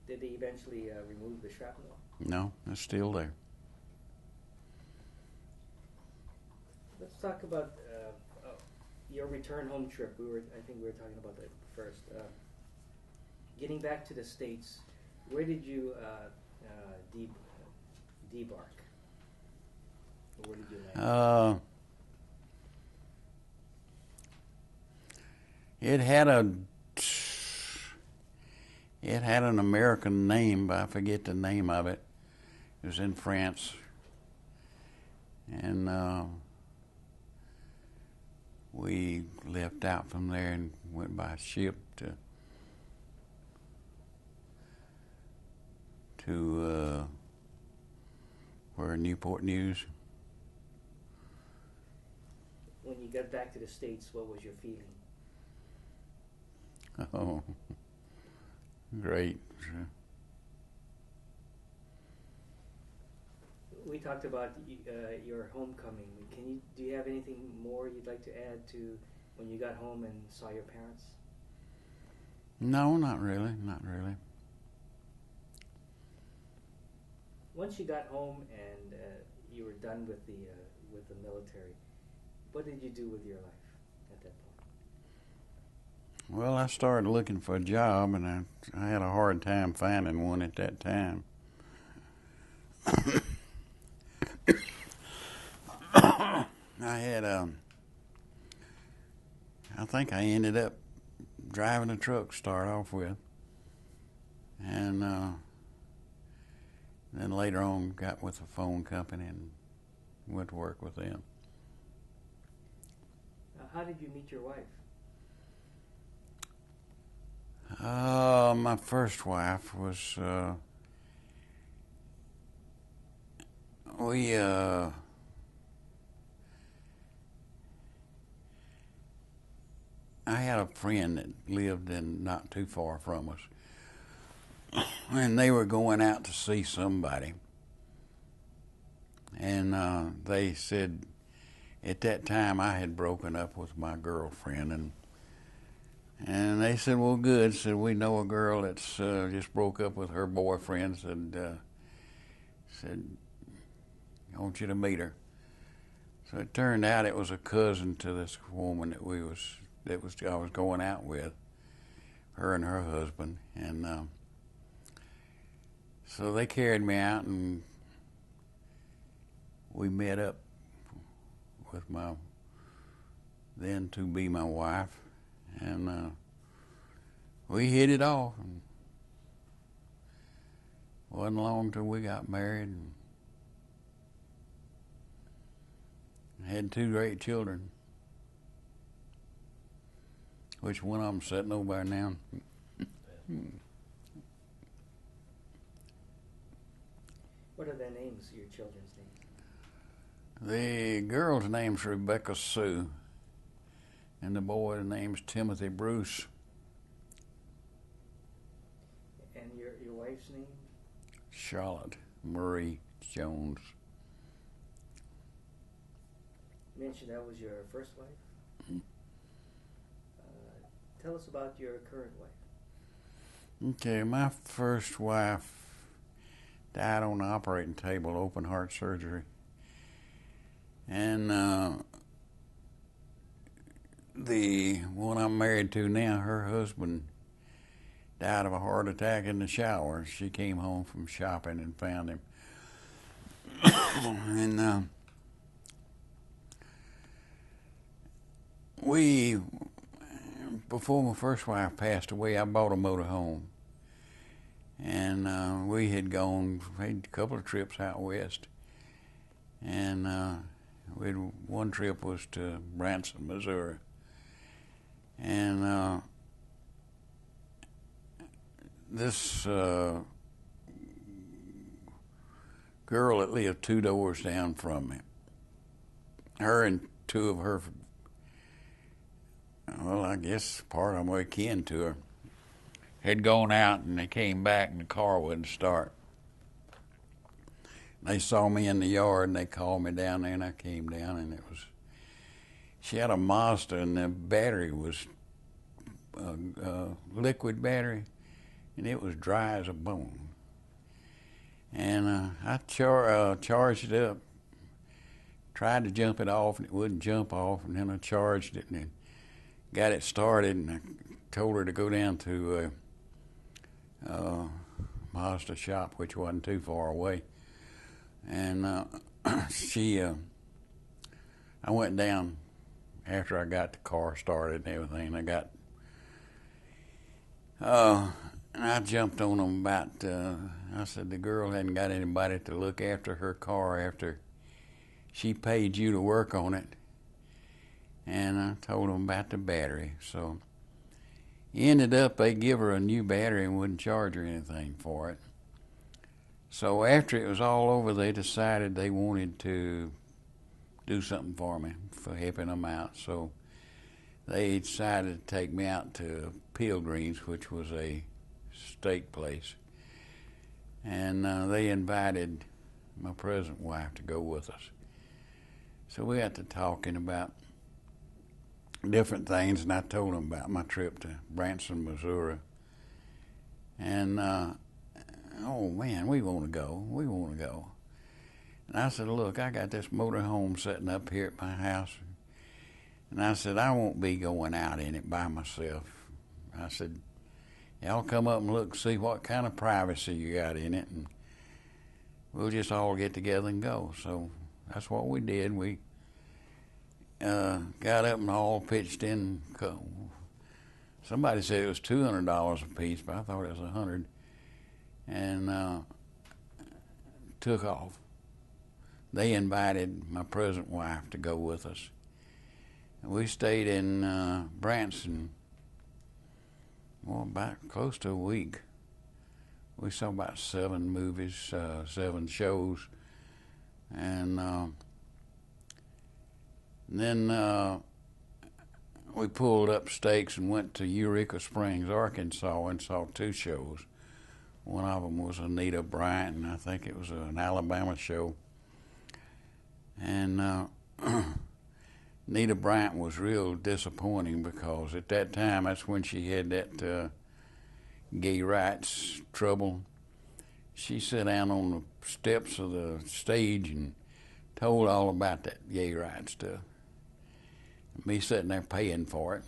A: Did they eventually remove the shrapnel?
B: No, it's still there.
A: Let's talk about your return home trip. I think we were talking about that first. Getting back to the States, where did you debark? Or where did you land?
B: It had an American name, but I forget the name of it. It was in France, and we left out from there and went by ship to where Newport News.
A: When you got back to the States, what was your feeling?
B: Oh, great.
A: We talked about your homecoming. Do you have anything more you'd like to add to when you got home and saw your parents?
B: No, not really.
A: Once you got home and you were done with the military, what did you do with your life at that point?
B: Well, I started looking for a job, and I had a hard time finding one at that time. I think I ended up driving a truck to start off with, and then later on got with a phone company and went to work with them.
A: How did you meet your wife?
B: My first wife was, I had a friend that lived not too far from us, and they were going out to see somebody, and they said at that time I had broken up with my girlfriend, And they said, well, good. Said, we know a girl that's just broke up with her boyfriend. Said, I want you to meet her. So it turned out it was a cousin to this woman that I was going out with, her and her husband. And so they carried me out, and we met up with my then to be my wife, and we hit it off. And wasn't long till we got married and had 2 great children, which one of them sitting over there now.
A: What are their names, your children's names?
B: The girl's name's Rebecca Sue, and the boy's name's Timothy Bruce.
A: And your wife's name?
B: Charlotte Marie Jones.
A: You mentioned that was your first wife?
B: Mm-hmm.
A: Tell us about your current wife.
B: Okay, my first wife died on the operating table, open heart surgery. And the one I'm married to now, her husband died of a heart attack in the shower. She came home from shopping and found him. And before my first wife passed away, I bought a motor home. And we had made a couple of trips out west. And one trip was to Branson, Missouri. And this girl that lived 2 doors down from me, her and 2 of her, well, I guess part of them were kin to her, had gone out, and they came back and the car wouldn't start. They saw me in the yard and they called me down there, and I came down, and she had a Mazda, and the battery was a liquid battery, and it was dry as a bone. And I charged it up, tried to jump it off, and it wouldn't jump off, and then I charged it and got it started, and I told her to go down to a Mazda shop, which wasn't too far away. And I went down after I got the car started and everything. And I jumped on them about, I said, the girl hadn't got anybody to look after her car after she paid you to work on it. And I told them about the battery. So ended up they give her a new battery and wouldn't charge her anything for it. So after it was all over, they decided they wanted to do something for me, for helping them out. So they decided to take me out to Pilgrims, which was a steak place. And they invited my present wife to go with us. So we got to talking about different things, and I told them about my trip to Branson, Missouri. And oh man, we want to go. And I said, look, I got this motor home sitting up here at my house. And I said, I won't be going out in it by myself. I said, y'all come up and look, see what kind of privacy you got in it, and we'll just all get together and go. So that's what we did. We got up and all pitched in. Somebody said it was $200 a piece, but I thought it was $100. And took off. They invited my present wife to go with us. And we stayed in Branson, well, about close to a week. We saw about 7 movies, 7 shows, and then we pulled up stakes and went to Eureka Springs, Arkansas, and saw 2 shows. One of them was Anita Bryant, and I think it was an Alabama show. And Nita Bryant was real disappointing because at that time, that's when she had that gay rights trouble. She sat down on the steps of the stage and told all about that gay rights stuff. Me sitting there paying for it.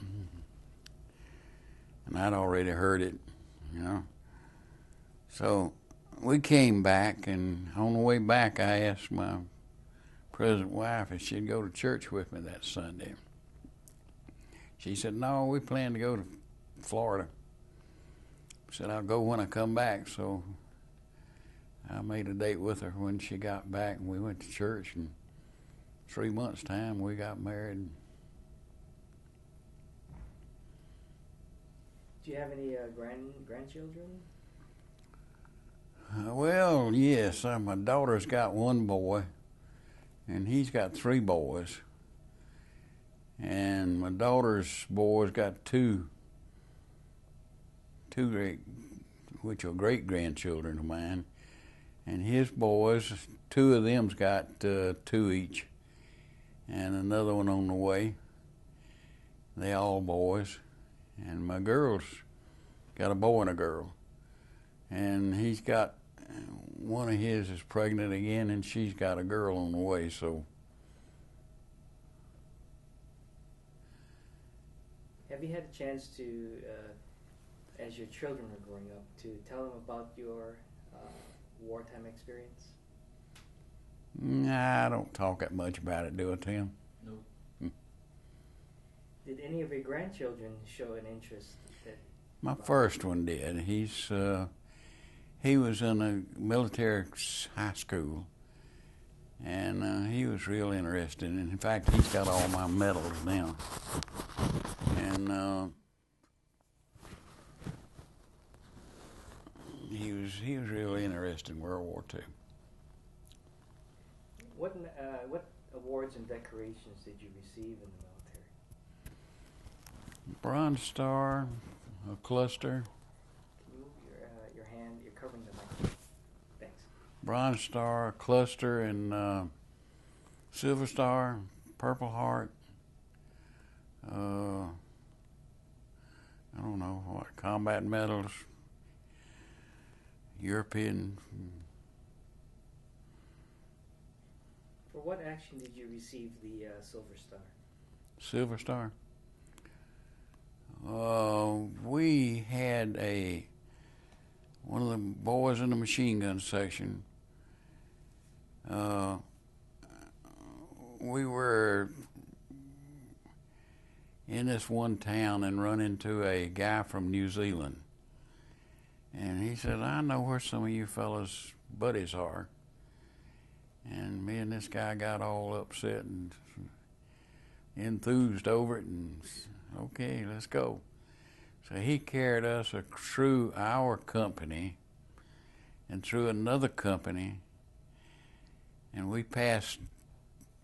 B: And I'd already heard it, you know. So we came back, and on the way back, I asked my present wife if she'd go to church with me that Sunday. She said, no, we plan to go to Florida. I said, I'll go when I come back. So I made a date with her when she got back, and we went to church, and 3 months' time, we got married.
A: Do you have any grandchildren?
B: Well, yes. My daughter's got one boy, and he's got 3 boys. And my daughter's boy's got two which are great-grandchildren of mine. And his boys, 2 of them's got 2 each, and another one on the way. They all boys. And my girl's got a boy and a girl. And he's got, one of his is pregnant again, and she's got a girl on the way, so.
A: Have you had a chance to, as your children are growing up, to tell them about your wartime experience?
B: Nah, I don't talk that much about it, do I, Tim?
A: No. Did any of your grandchildren show an interest?
B: My first one did. He was in a military high school, and he was real interested. And in fact, he's got all my medals now. And he was really interested in World War II.
A: What awards and decorations did you receive in the military?
B: Bronze Star, a cluster.
A: Can you move your hand? You're covering the microphone. Thanks.
B: Bronze Star, cluster, and Silver Star, Purple Heart. I don't know what combat medals, European.
A: For what action did you receive the Silver Star?
B: Silver Star. We had one of the boys in the machine gun section. We were in this one town and run into a guy from New Zealand. And he said, I know where some of you fellas' buddies are. And me and this guy got all upset and enthused over it, and okay, let's go. So he carried us through our company and through another company, and we passed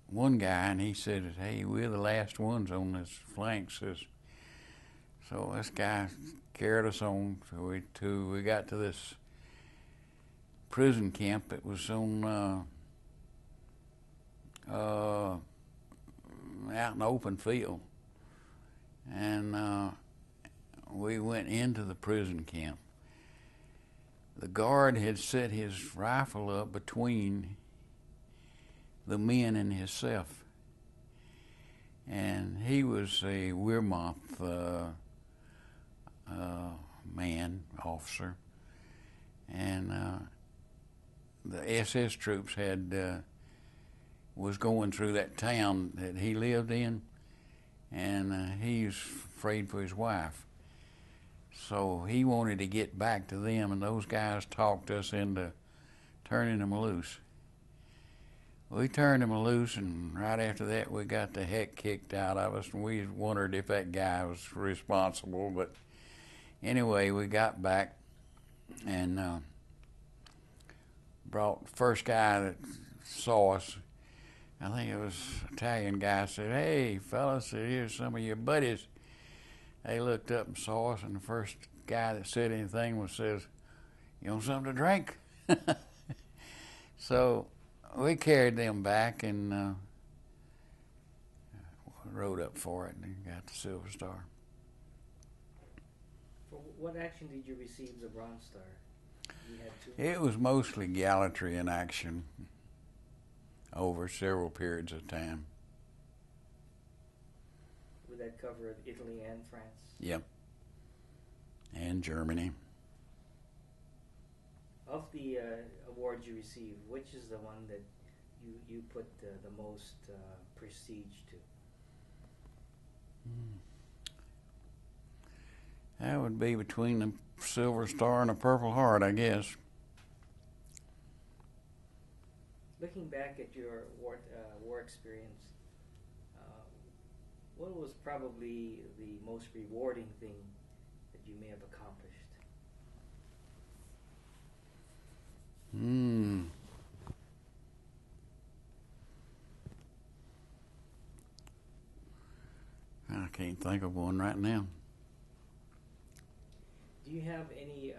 B: one guy, and he said, hey, we're the last ones on this flank. So this guy carried us on. So we got to this prison camp that was on out in the open field. And we went into the prison camp. The guard had set his rifle up between the men and himself. And he was a Wehrmacht officer. And the SS troops was going through that town that he lived in, and he was afraid for his wife. So he wanted to get back to them, and those guys talked us into turning them loose. We turned him loose, and right after that, we got the heck kicked out of us, and we wondered if that guy was responsible. But anyway, we got back and brought the first guy that saw us. I think it was an Italian guy, said, hey, fellas, here's some of your buddies. They looked up and saw us, and the first guy that said anything says, you want something to drink? So we carried them back and rode up for it and got the Silver Star.
A: For what action did you receive the Bronze Star? You had two.
B: It was mostly gallantry in action over several periods of time.
A: Would that cover Italy and France?
B: Yep. And Germany.
A: Of the awards you received, which is the one that you put the most prestige to?
B: That would be between the Silver Star and the Purple Heart, I guess.
A: Looking back at your war experience, what was probably the most rewarding thing that you may have accomplished?
B: I can't think of one right now.
A: Do you have any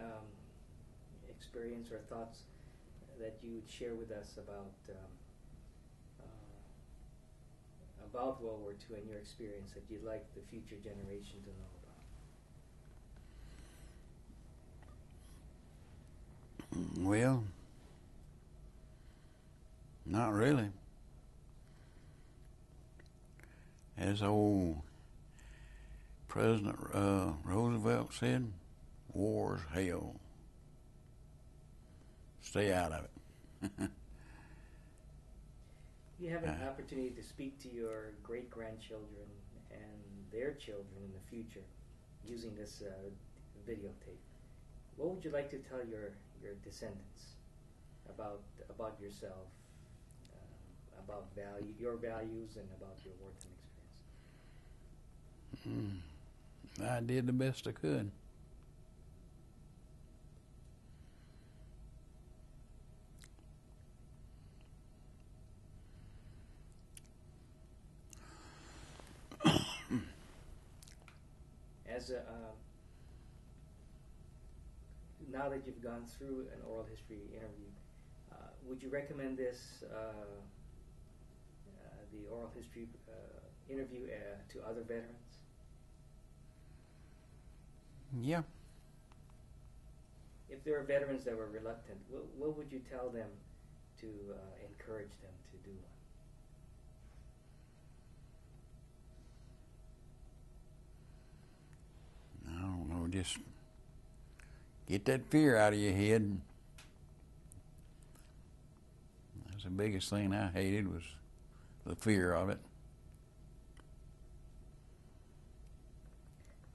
A: experience or thoughts that you would share with us about World War II and your experience that you'd like the future generation to know about?
B: Well, not really. As old President Roosevelt said, war's hell. Stay out of it.
A: You have an opportunity to speak to your great-grandchildren and their children in the future using this videotape. What would you like to tell your descendants about yourself, about your values, and about your wartime experience?
B: I did the best I could.
A: Now that you've gone through an oral history interview, would you recommend this, the oral history interview, to other veterans?
B: Yeah.
A: If there are veterans that were reluctant, what would you tell them to encourage them to do one?
B: I don't know, just get that fear out of your head. That's the biggest thing I hated, was the fear of it.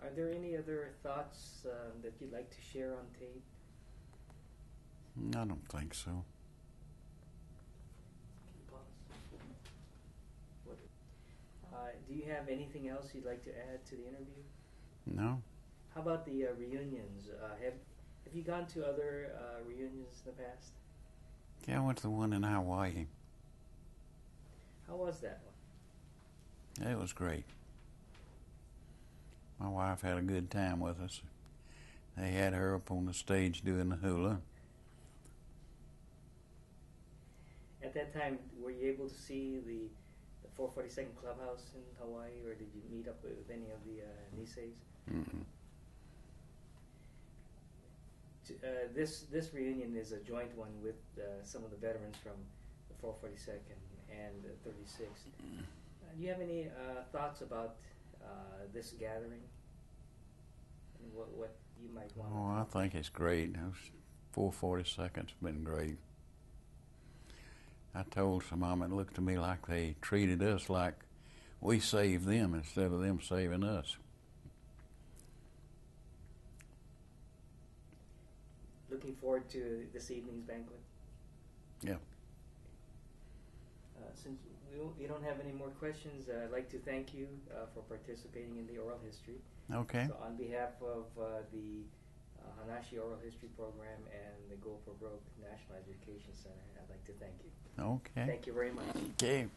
A: Are there any other thoughts that you'd like to share on tape?
B: I don't think so.
A: Can you pause? Do you have anything else you'd like to add to the interview?
B: No.
A: How about the reunions? Have you gone to other reunions in the past?
B: Yeah, I went to the one in Hawaii.
A: How was that one?
B: It was great. My wife had a good time with us. They had her up on the stage doing the hula.
A: At that time, were you able to see the 442nd Clubhouse in Hawaii, or did you meet up with any of the Niseis?
B: Mm-mm.
A: This reunion is a joint one with some of the veterans from the 442nd and the 36th. Do you have any thoughts about this gathering and what you might want?
B: Oh, I think it's great. Those 442nd's been great. I told some of them, it looked to me like they treated us like we saved them instead of them saving us.
A: Looking forward to this evening's banquet?
B: Yeah.
A: Since we don't have any more questions, I'd like to thank you for participating in the oral history.
B: Okay.
A: So on behalf of the Hanashi Oral History Program and the Go for Broke National Education Center, I'd like to thank you.
B: Okay.
A: Thank you very much.
B: Okay.